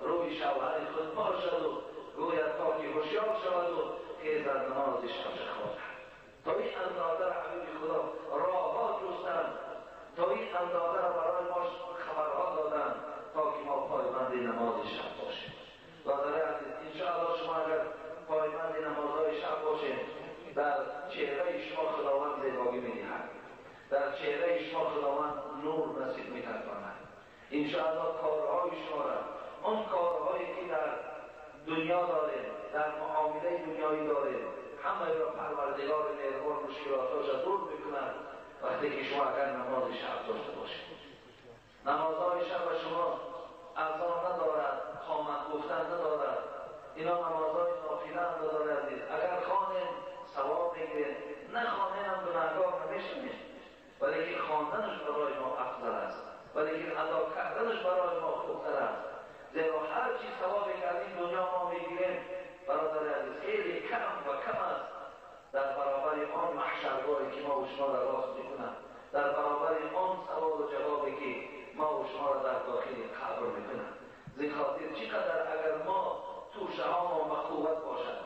روی شوهر خود باشد و گوید تا که هوشیار شود و خیزد نماز شب خواند. تا این اندازه را حبیب خدا راهها جستند، تا این اندازه را برای ما خبرها دادند تا که ما پایبند نماز شب باشیم. برادر عزیز انشاءالله شما اگر پایبند نمازهای شب باشیم در چهره شما خداوند زیبایی می‌دهد، در چهره شما خداوند نور نصیب می‌کند. انشاءالله کارهای شما را اون کارهایی که در دنیا داریم در معامله دنیایی داریم همه را پروردگار مهربان مشکلاتش را دور می‌کند وقتی که شما اگر نماز شب داشته باشید. نمازهای شب شما اذان ندارد، قامت گفتن ندارد، اینا نمازهای نافله هم ندارد. اگر خوانیم ثواب میگیریم، نخوانیم هم گناهگار نمیشیم، ولی که خواندنش برای ما افضل است، ولی که ادا کردنش برای ما خوبتر است. زیرا هر چی ثوابی که از این دنیا ما میگیریم برادر عزیز خیلی کم و کم است در برابر آن محشرگاهی که ما و شما را راست میکنند، در برابر آن سوال و جوابی که ما و شما را در داخل قبر میکنند. زین خاطر چقدر اگر ما توشه ها ما قوت باشد،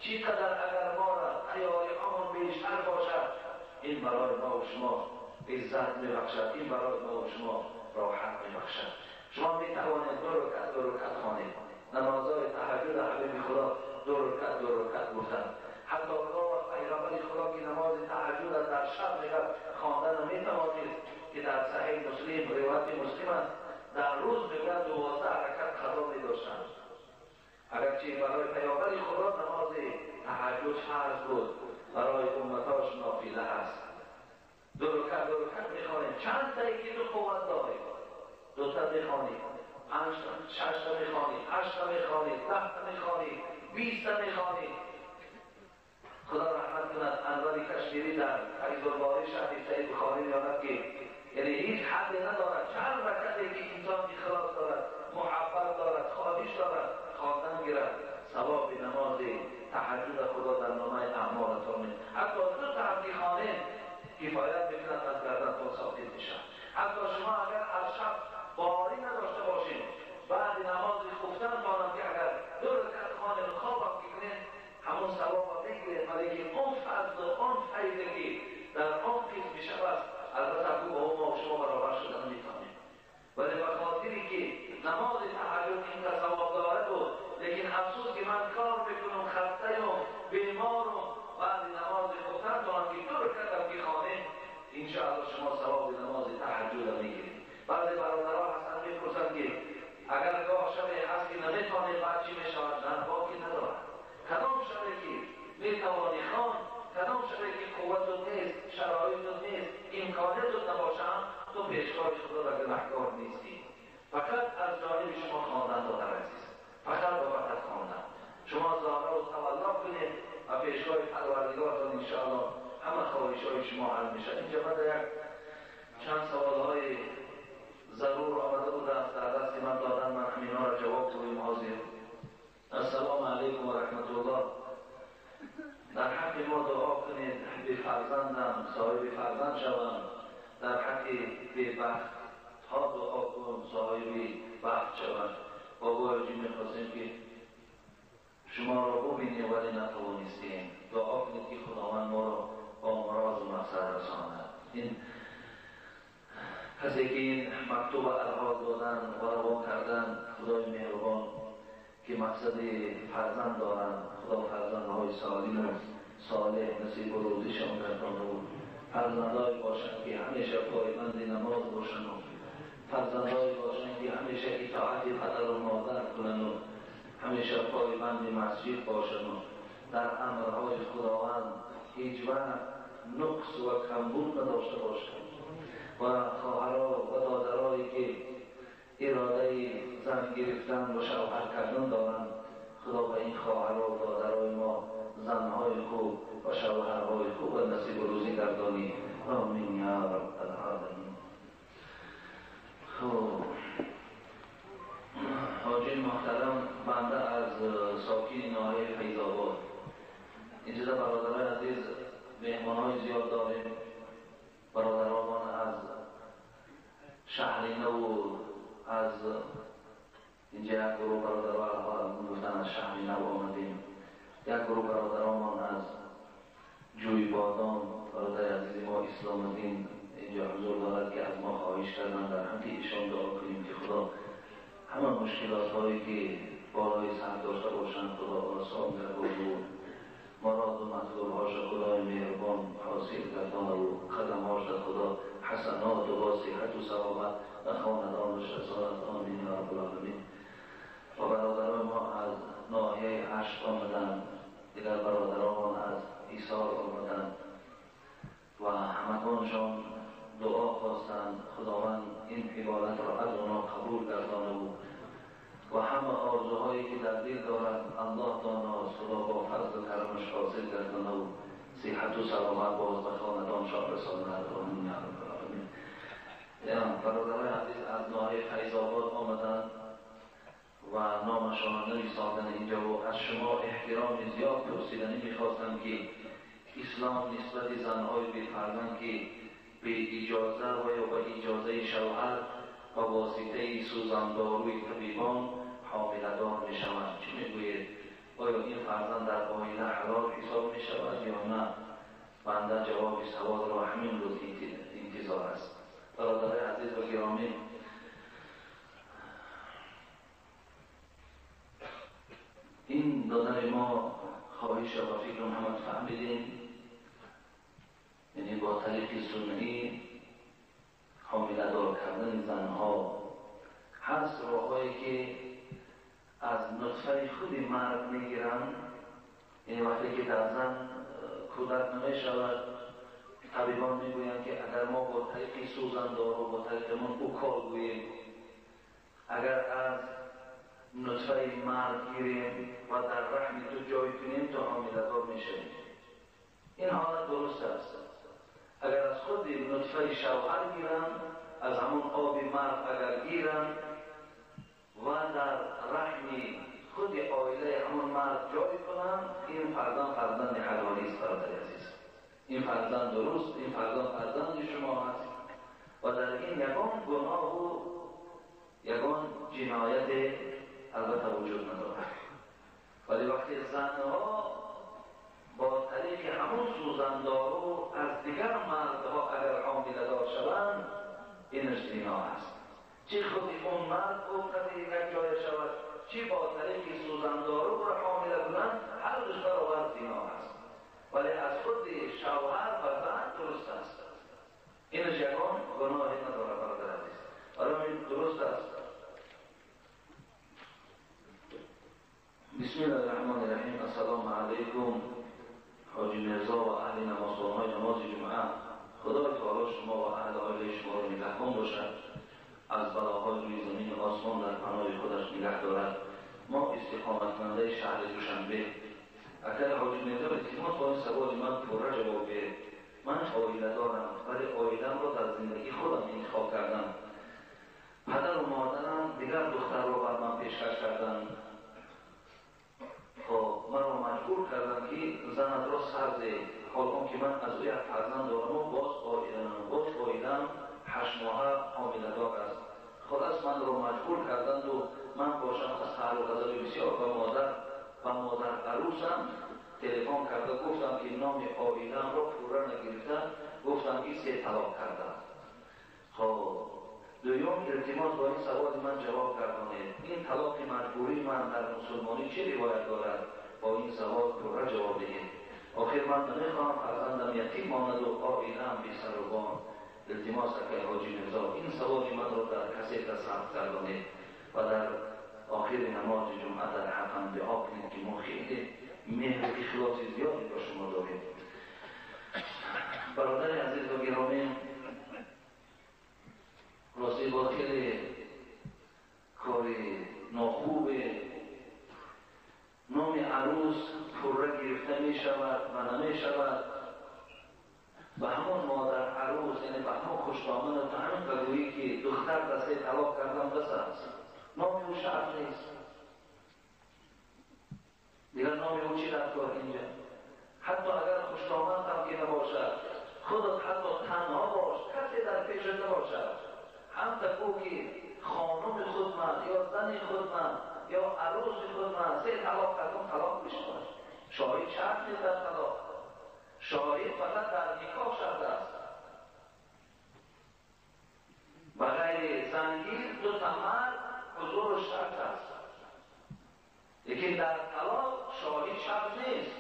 چقدر اگر ما را حیای آن بیشتر باشد، این برای ما و شما عزت میبخشد، این برای ما و شما راحت میبخشد. شما میتوانید 2 رکعت خوانید. نمازهای تهجد حبیب خدا 2 رکعت گفتند. حتی پیغمبر خدا که نماز تهجد در شب میگفت خواندن میتوانید که در صحیح مسلم روایت مسلم است در روز میگوید 12 رکعت قضا میداشتند. اگرچه برای پیغمبر خدا نماز تهجد فرض بود، برای امتاش نافله است. 2 رکعت میخوانیم. چند تایی که تو قوت دارید 2 تا میخوانید، 5 تا 6 تا میخوانید، 8 تا میخوانید، 10 تا میخوانید، 20 تا میخوانید. خدا رحمت کند انوار کشمیری در فیض الباری شرح صحیح بخاری می‌آورد که یعنی هیچ حد ندارد، چند رکعتی که انسان اخلاص دارد، محبت دارد، خواهش دارد خواندن گیرد ثواب نماز تهجد خدا در نامه اعمالتان می‌دهد. حتی 2 تا هم می‌خوانید کفایت می‌کند از گردنتان ساقط می‌شود. حتی شما اگر از شب باری نداشته باشید بعد نماز گفتن دارم که اگر 2 رکعت خوانید خوابم بگیرید همون ثواب میگیرید، ولی اون فضل و اون فیضی که در آن قسم میشود البته با ما و شما برابر شدن میتونیم. انشاءالله همه خواهش های شما حل میشه. اینجا بعد یک چند سوال های ضرور آمده بوده است در دست من دادن، من همینا را جواب کنیم. حاضر. السلام علیکم و رحمت الله. در حق ما دعا کنید به فرزندم صاحب فرزند شوم. در حق بخت ها دعا کن صاحب بخت شوم. بابا حاجی میخواستیم که شما را ببینیم ولی نتوانستیم. دعا کنید که خداوند ما را با مراد و مقصد رساند. این کسی که این مکتوب الحاظ دادن و روان کردن خدای مهربان که مقصد فرزند دارند، خدا فرزندهای سالم و صالح نصیب و روزیشان گردانده و فرزندهایی باشند که همیشه پایبند نماز باشند و فرزندهایی باشند که همیشه اطاعت پدر و مادر کنند و همیشه پایبند مسجد باشند و در امرهای خداوند هیچ وقت نقص و کمبود نداشته باشند و خواهرها و دادرهایی که اراده زن گرفتن و شوهر کردن دارند، خدا به این خواهرها و دادرهای ما زنهای خوب و شوهرهای خوب و نصیب و روزی گردانی. آمین یا رب العالمین. خب حاجی محترم، بنده از ساکن ناحیه فیض‌آباد. اینجا برادران عزیز مهمانهای زیاد داریم. برادران از شهر نو، از اینجا یک گروه برادران گفتن از شهر نو آمدیم. یک گروه برادران از جوی بادام، برادر عزیز ما اسلام الدین اینجا حضور دارد که از ما خواهش کردن در هم که ایشان دعا کنیم که خدا همه مشکلات هایی که بالای سر داشته باشند خدا آسان گردانده و مراد و مطلوب هاش خدای مهربان حاصل گردانده و قدم هاش خدا حسنات و با صحت و سلامت و خاندانش رساند. آمین یا رب العالمین. و برادران ما از ناحیه عشق آمدن، دیگر برادران از ایثار آمدن و همگانشان دعا خواستند خداوند این عبادت را از آنها قبول گردانه و همه آرزوهایی که در دل دارند الله داناست، خدا با فضل و کرمش حاصل گردانه و صحت و سلامت باز به خاندانشان رساند. آمین یا رب العالمین. برادران عزیز از ناحیه فیض‌آباد آمدند و نامشان نویساندن اینجا و از شما احترام زیاد پرسیدنی میخواستم که اسلام نسبت زنهای بی‌فرزند که به اجازه و یا به اجازه شوهر و واسطه سوزنداروی طبیبان حامله‌دار میشوند چی میگوید؟ آیا این فرزند در آینده حلال حساب میشود یا نه؟ بنده جواب سوال را همین روز انتظار است. برادر عزیز و گرامی، این دادن ما خواهش و فکر محمد فهمیدیم، یعنی با طریق سنتی حامله دار کردن زنها هست راههایی که از نطفه خود مرد میگیرن. یعنی وقتی که در زن کودک نمی شود طبیبان میگویند که اگر ما با طریق سوزندار و با طریق من اوکال گوییم، اگر از نطفه مرد گیریم و در رحم تو جای کنیم تو حامله دار میشیم. این حالت درست است. اگر از خود نطفه شوهر گیرن، از همون آب مرد اگر گیرن و در رحم خود عائله همون مرد جای کنن، این فرزند حلالی است. برادر عزیز، این فرزند درست، این فرزند شما هست و در این یگان گناه و یگان جنایت البته وجود ندارد. ولی وقتی زنها با طریق همون سوزندارو از دیگر مردها اگر حامله دار شوند، اینش زنا است. چی خود اون مرد او یک جای شود، چی با طریق سوزندارو را حامله کنند، هر دوش برابر زنا است. ولی از خود شوهر و زن درست است. اینش یکان گناهی ندارد. برادر عزیز، برای درست است. بسم الله الرحمن الرحیم. السلام علیکم حاجی مرزا و اهل نمازخوان‌های نماز جمعه. خدای تعالی شما و اهل عائله شما را نگهبان باشد، از بلاهای روی زمین و آسمان در پناه خودش نگه دارد. ما استقامتمنده شهر دوشنبه اگر حاجی میرزا التماس با این سوال من پوره جواب بده. من عائله دارم ولی عائله‌ام رو در زندگی خودم انتخاب کردم. پدر و مادرم دیگر دختر رو بر من پیشکش کردن. خب من رو مجبور کردم که زن را سرزه حالان که من از او یک فرزند دارم و باز عائله‌ام 8 ماه حامله‌دار است. خلاص من رو مجبور کردند و من باشم از تعلق غضب بسیار به مادر عروسم تلفن کرده گفتم که نام عائله‌ام را پورا نگرفته، گفتم که 3 طلاق کرده. خب دوم التماس با این سوال من جواب گردانید. این طلاق مجبوری من در مسلمانی چه روایت دارد؟ با این سوال پورا جواب دهید. آخر من نمیخواهم فرزندم یتیم ماند و عائله‌ام بی سر و بان. التماس که حاجی میرزا این سوال من را در کسیت ثبت گردانید و در آخر نماز جمعه در حقم دعا کنید که ما خیلی مهر اخلاص زیادی با شما داریم. برادر عزیز و گرامی، راستی با خیلی کاری ناخوبه نام عروس پره گرفته می شود و نمی شود. به همون مادر عروس یعنی به همون خوشدامن و همین بگویی که دختر دسته طلاق کردم بس است، نام او شرط نیست دیگر. نام او چی در کار اینجا؟ حتی اگر خوشدامن هم که نباشد، خودت حتی تنها باش، کسی در پیشت نباشد، هم تکو که خانم خود من یا زن خود من یا عروس خود من 3 طلاق کردم، طلاق بشود. شاهد شرط نیست در طلاق، شاهد فقط در نکاح شرط است. بغیر زنگیر 2 تمر حضور شرط است، لیکن در طلاق شاهد شرط نیست.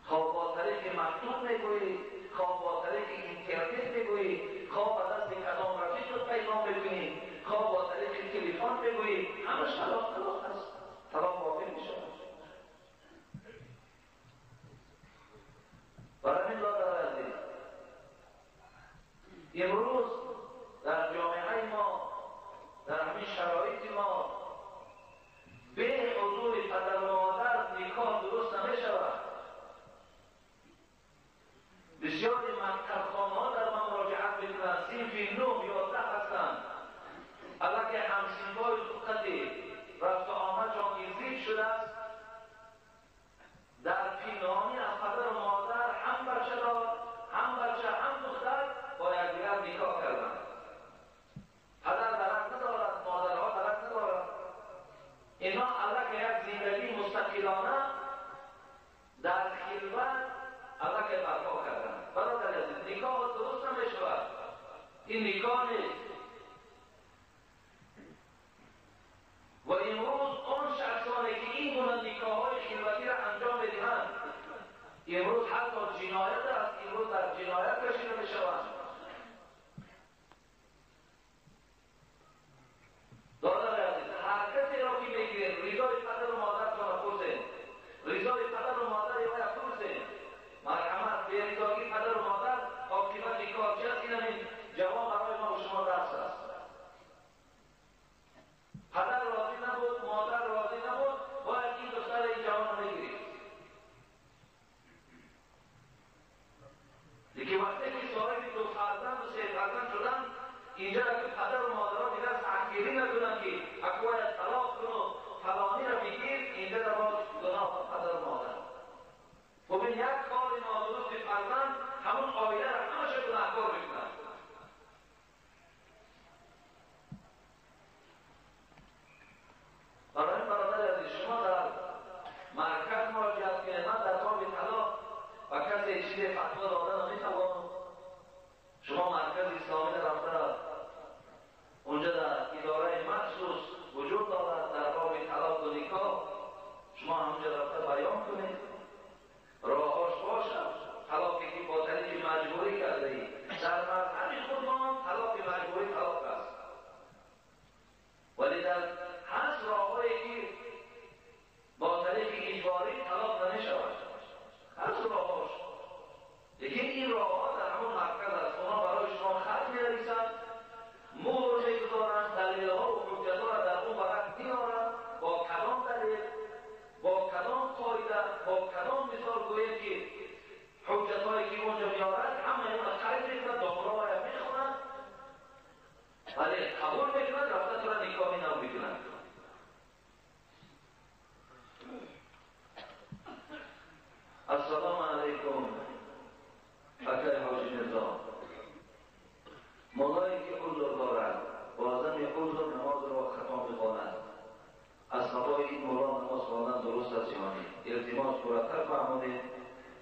خواه با طریق مکتوب میگویی، خواه با طریق اینترنت میگویی، خواه با دست کدام رفیقت پیغام بکنی، خواه با طریق تلفن بگویی، همش طلاق است. طلاق واقع میشود. برای همین برادر عزیز، امروز در جامعه ما، در همین شرایط ما، به حضور پدر و مادر نکاح درست نمیشود. بسیاری مکتبخوانه‌ها در من مراجعت میکنند، صنف 9 یا 10 هستند، البته همسن‌های دختری رفت و آمدشان زیاد شده است، در پنهانی از پدر و مادر هم بچه هم دختر با یکدیگر نکاح کردند. پدر درک ندارد، مادرها درک ندارد. اینا البته یک زندگی مستقلانه در خلوت البته برپا کردند. برادر عزیز، نکاح درست نمیشود. این نکاح نیست. و امروز آن شخصانی که این گونه نکاح‌های خلوتی را انجام می‌دهند، امروز حتی جنایت است، امروز در جنایت کشیده می‌شوند. برادر عزیز، هر کسی را که میگیرید رضای پدر و مادرتان بپرسید، رضای پدر و مادر یا بپرسید، مرحمت به رضای پدر و مادر عاقبت نکاح چه است؟ این جواب برای ما و شما درس است. پدر راضی نبود، مادر راضی نبود، باید این دختر این جوان رو بگیرید. لیکن وقتی که صاحب 2 فرزند و 3 فرزند شدن، اینجا که پدر و مادرها دیگر تحقیری نکنند که باید طلاق کن و فلانی را بگیر، اینجا در باز گناه پدر و مادر. خب این یک کار نادرست فرزند همون عائله را همشه گناهکار میکنند. برای این برادر عزیز، شما در مرکز مراجعت کنید. من در باب طلاق و کسی چیز فتوا داده نمیتوانم. شما مرکز اسلامی در رفته اونجا در اداره مخصوص وجود دارد در باب طلاق و نکاح، شما همونجا رفته بیان کنید، راهاش باشد. طلاقی که با طریق مجبوری کرده ای در مذهب خودمان طلاق مجبوری طلاق است، ولی در هست راههایی که با طریق اجباری طلاق نمیشود، هست راهاش. لیکن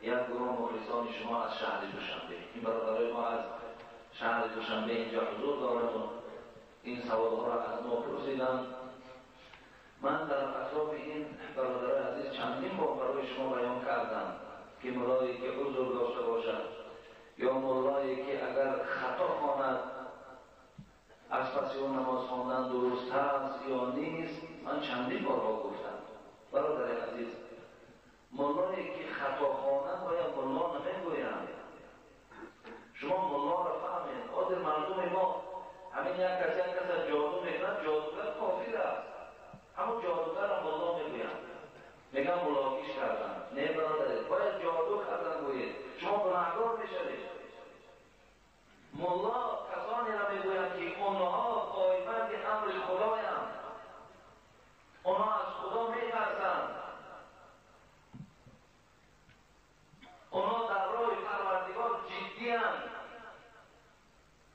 یک گروه مخلصان شما از شهر دوشنبه، این برادرای ما از شهر دوشنبه اینجا حضور دارند و این سوالها را از ما پرسیدند. من در اطراف این برادرای عزیز چندین بار برای شما بیان کردم که مولایی که عذر داشته باشد یا مولایی که اگر خطا خواند از پس اون نماز خواندن درست است یا نیست، من چندین بارها گفتم برادر عزیز، مولایی که خطا خواند باید مولا نمیگویند. شما مولا را فهمید. آدر مردم ما همین یک کس جادو میکنند، جادوگر کافر است، همون جادوگر را مولا میگویند، میگن ملاقیش کردن. نه برادر، باید جادو کردن گویید، شما گناهکار میشوید. مولا کسانی را میگویند که اونها قایمت امر خدایند، اونها از خدا میترسند، اونها در راه پروردگار جدی‌اند،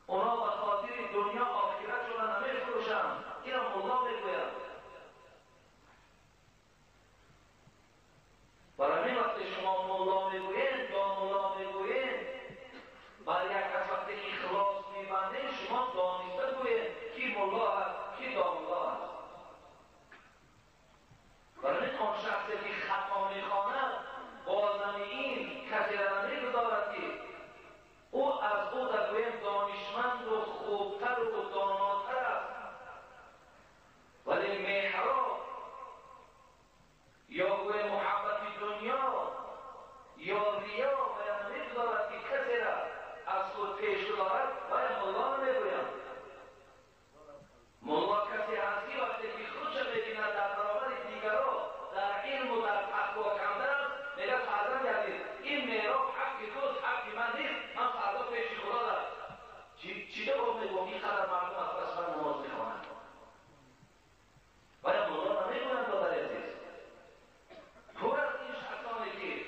اونها به خاطر دنیا آخرت را نمیفروشند. این را مولا میگویند. برای این وقتی شما مولا میگویند یا مولا میگویند، بر یک کس وقتی اخلاص میبندید شما دانسته گویید کی مولا است کی دامولا است. برای این آن شخصی که خطا میخواند بازم این کسی را نمیگذارد که او از او در گویم دانشمند و خوبتر و داناتر است، ولی محراب یا گویم محبت دنیا یا ریا باید نمیگذارد که کسی را از خود پیش دارد. باید مولا نمیگویم. مولا کسی هستی وقتی که خودش میبیند در برابر دیگران در علم و در تقوا کمتر است، میگه فرزند گردید این محراب حق توست حق من نیست، من فردا پیش خدا دارم. چی رو میگم این قدر مردم از پس من نماز میخوانند. باید مولا نمیگویم برادر عزیز. پر از این شخصانی که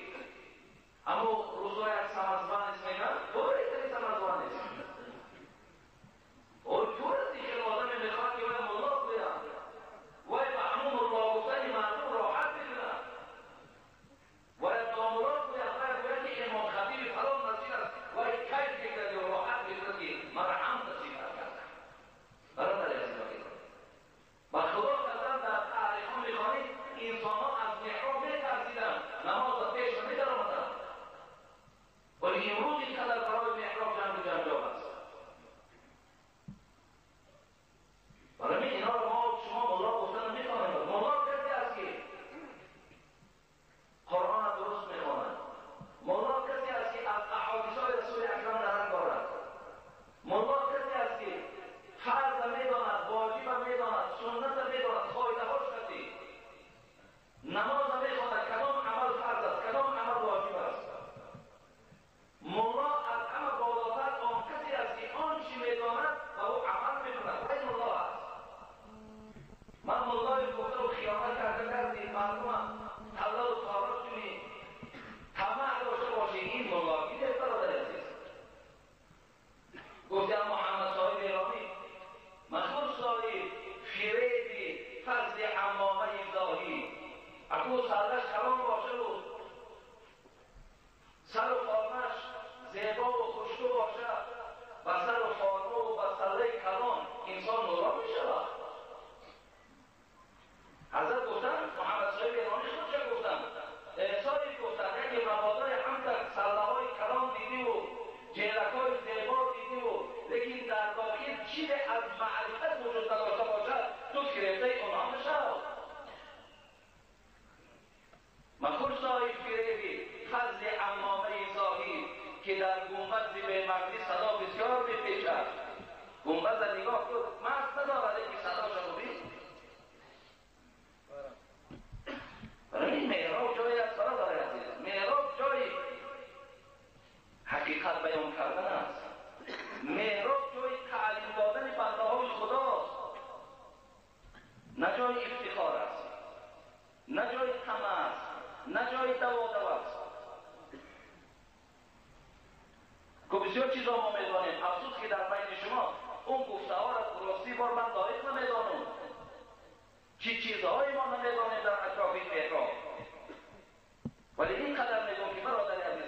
اما روزای از سمزبان است میگن، پر ایتری سمزبان است. اور پر از این که آدم میخواد که باید مولا بگویم، باید به همون مولا گفتن مردم راحت بگیرن، باید دامولا بگویم، باید که امام خطیب فلان مسجد است، باید کج بگیرد یا راحت بگیرد که من هم تصیب کردم. برادر عزیز و خدا قدر در تاریخ میخوانید انسانان از محراب میترسیدند، نماز از پیش نمیدرآمدند، ولی امروز این قدر برای محراب جنجال است. برای اینا رو ما شما مولا گفتن نمیخوانید. مولا کسی است که قرآن درست میخواند، مولا کسی است که از احادیث رسول اکرم درک دارد، مولا کسی است که فرض میداند، واجب میداند، سنت میداند، قاعده هاش کسی نماز میخواند کدام عمل فرض است کدام عمل واجب است. مولا از همه بالاتر آن کسی است که آن چی میداند و او عمل میکند. این مولا است. من مولای گفته و خیانت کرده مردم طلا و تارات جونی طمع داشته باشی این مولا کی ده برادر عزیز. گفتم محمد صاحب ایرانی مشهور صاحب فریبی فضل عمامه ظاهری اکو سرش کلام باشه بود، سر و فارمش زیبا و خوشگو باشه، و سر و فارمه و بسره کلام انسان نورا می شود. حضرت گفتن محمد صاحب ایرانی خود چه گفتن؟ صاحب گفتن اگه مبادای همتر سله های کلام دیدی و جیلک های زیبا دیدی و لیکن در داخل چیز از معرفت وجود نداشته باشد تو گرفته اونها نشد. مخور صاحب فریبی فضل عمامه ظاهری که در گنبد به مغزی صدا بسیار میپیچد. گنبد را نگاه کن مغز ندارد که صدا شنودی. برای این محراب جای از برادر عزیز، محراب جای حقیقت بیان کردن است. محراب جای تعلیم دادن بنده های خداست، نه جای افتخار است، نه جای طمع است، نه جای دو است. که بسیار چیزا ما میدانیم، افسوس که در بین شما اون گفته ها را درستی بار من دایق نمیدانم، چی چیزهای ما نمیدانیم در اطراف این محراب. ولی این قدر میدونم که برادر عزیز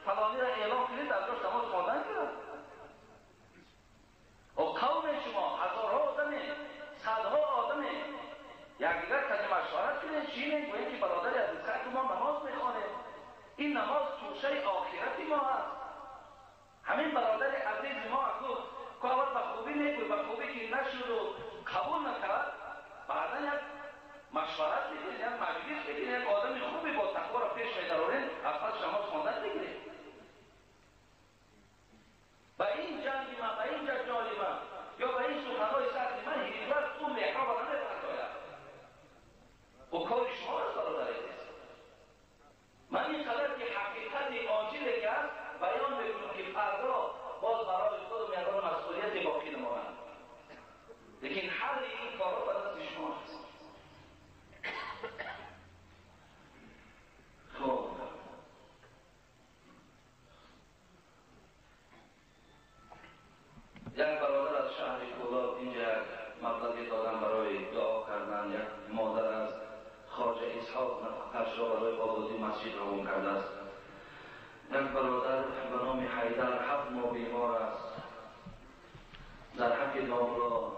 فلانی را اعلام کنید در جاش نماز خواندن کرد. و قوم شما هزارها آدمه، صدها آدمه، یکدیگر کسی مشورت کنید چینه گوییم که برادر عزیز که ما نماز میخوانه، این نماز توشه آخرت ما هست. همین برادر عزیز ما که اول به خوبی نگوی، به خوبی که نشد و قبول نکرد، بعدا یک مشورت بگیرید، یک مجلس بگیرید، یک آدم خوبی با تقوا را پیش می‌دارید، از پس نماز خواندن بگیرید. به این جنگ من، به این جنجال من یا به این سخنهای سخت من هیچ‌وقت اون محراب را نمی‌پذیرم. و کار شما را برادر عزیز. من این قدر که حقیقت آنچه که است بیان می‌کنم که فردا باز برای خود میدان مسئولیت باقی نمانند. لیکن حل این کارها به دست شما است. خب یک برادر از شهر کولاب اینجا مبلغی دادن برای دعا کردن. یک مادر از خواجه اسحاق نفقه‌اش را برای آبادی مسجد روان کرده است. یک برادر به نام حیدر 7 ماه بیمار است. در حق داملا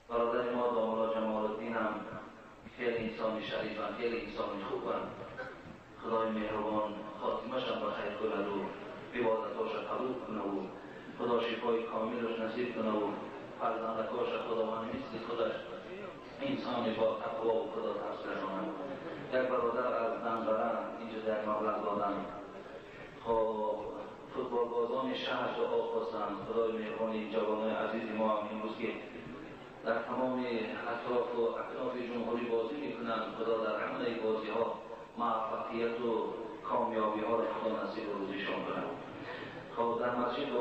برادر ما داملا جمال الدین هم خیلی انسان شریف هم، خیلی انسان خوب هم. خدای مهربان خاتمش هم بخیر کنه و عبادتاش قبول کنه و خدا شفای کاملش نصیب کنه و فرزندکاش خداوند مثل خودش انسان با تقوا و خدا ترس رسانه. یک برادر از دنبره اینجا در یک مبلغ دادن. خب فوتبالبازان شهر دعا خواستند. خدای مهربان این جوانای عزیز ما هم امروز که در تمام اطراف و اکناف جمهوری بازی میکنند، خدا در همه بازی ها موفقیت و کامیابی ها را خدا نصیب و روزیشان کنند. خب در مسجد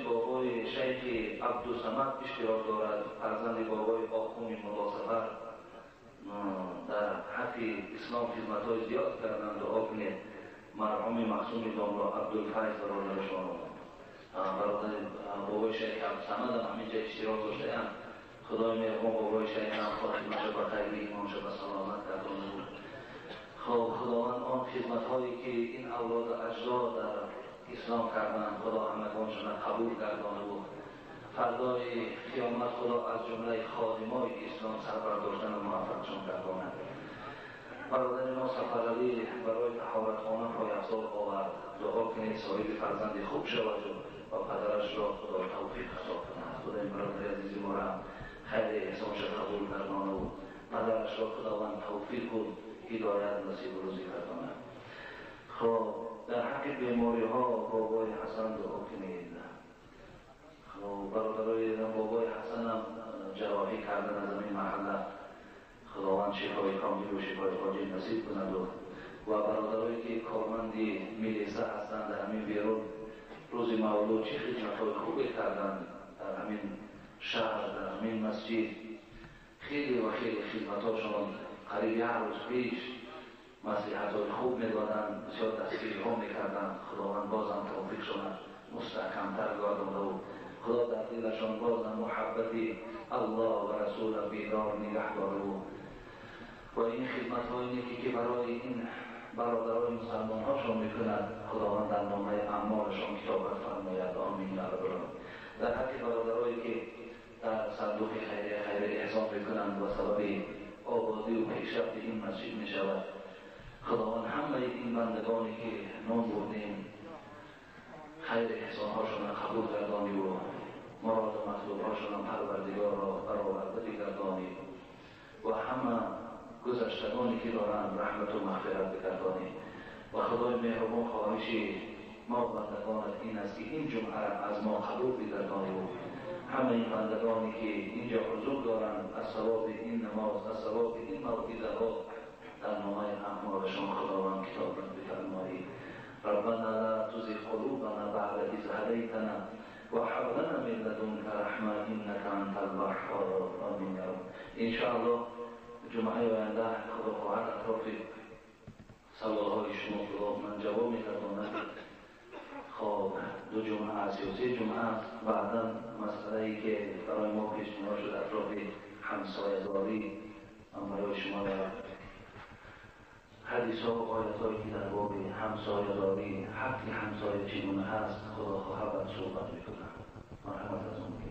بابای شیخ عبدالصمد اشتراک دارد. فرزند بابای آخوند ملاصفر در حق اسلام خدمت‌های زیاد کردند. دعا کنید مرحوم معصوم داملا عبدالفیض برادرشان برادر بابای شیخ عبدالصمد هم همینجا اشتراک داشته‌اند. خدای مهربان بابای شیخ هم خاتمش به خیر ایمانش به سلامت گردانده بود. خب خداوند آن خدمت‌هایی که این اولاد اجداد در اسلام کردند خدا همگانشان قبول گردانده بود. فردای قیامت خدا از جمله خادمای اسلام سربرداشتن و موفقشان گردانه. برادر ما سفرعلی برای طهارتخانه پایافزار آورد. دعا کنید صاحب فرزند خوب شود و پدرش را خدا توفیق عطا کند. خدا این برادر عزیز ما را خیر احسانش قبول گردانه و پدرش را خداوند توفیق و هدایت نصیب و روزی گردانه. خب در حق بیماری ها بابای حسن دعا کنید. برادرای بابای حسن هم جراحی کردن از این محله. خداوند شفای کامل و شفای عاجل نصیب کند و برادرایی که کارمندی میلیسه هستند در همین بیرون روز مولود چه خدمت‌های خوبی کردند در همین شهر، در همین مسجد. خیلی و خیلی خدمتاشون قریب یک روز پیش نصیحت‌های خوب می‌دادند، بسیار دستگیری‌ها می‌کردند. خداوند بازم توفیقشان مستحکم‌تر گردانده و خدا در دلشان بازم محبتی الله و رسول بیدار نگه داره و این خدمت‌های نیکی که برای این برادرای مسلمان‌هاشون می‌کند خداوند در نامه اعمالشان کتابت فرماید. آمین یا رب العالمین. در حق برادرایی که در صندوق خیریه احسان می‌کنند و سبب آبادی و پیشرفت این مسجد می‌شود، خداوند همه این بندگانی که نام بردیم خیر احسان‌هاشون قبول گردانی و مراد و مطلوب‌هاشون هم پروردگار را برآورده بگردانی و همه گذشتگانی که دارند رحمت و مغفرت بگردانی. و خدای مهربان خواهشی ما بندگانت این است که این جمعه از ما قبول بگردانی و همه این بندگانی که اینجا حضور دارند از ثواب این نماز، از ثواب این موعظه‌ها در نامه اعمالشان خداوند کتابت بفرمایی. ربنا لا تزغ قلوبنا بعد إذ هديتنا وهب لنا من لدنك رحمة إنك أنت الوهاب. آمین یا رب. ان شاء الله جمعه آینده خدا خواهد اطراف سوالهای شما رو من جواب می‌گردانم. خب 2 جمعه است یا 3 جمعه است. بعدا مسئله‌ای که برای ما پیش میاد شد اطراف همسایه‌داری برای شما حدیث ها و آیت هایی که در باب همسایه داری، حق همسایه چگونه هست، خدا خواهد صحبت میکنم. مرحمت از اون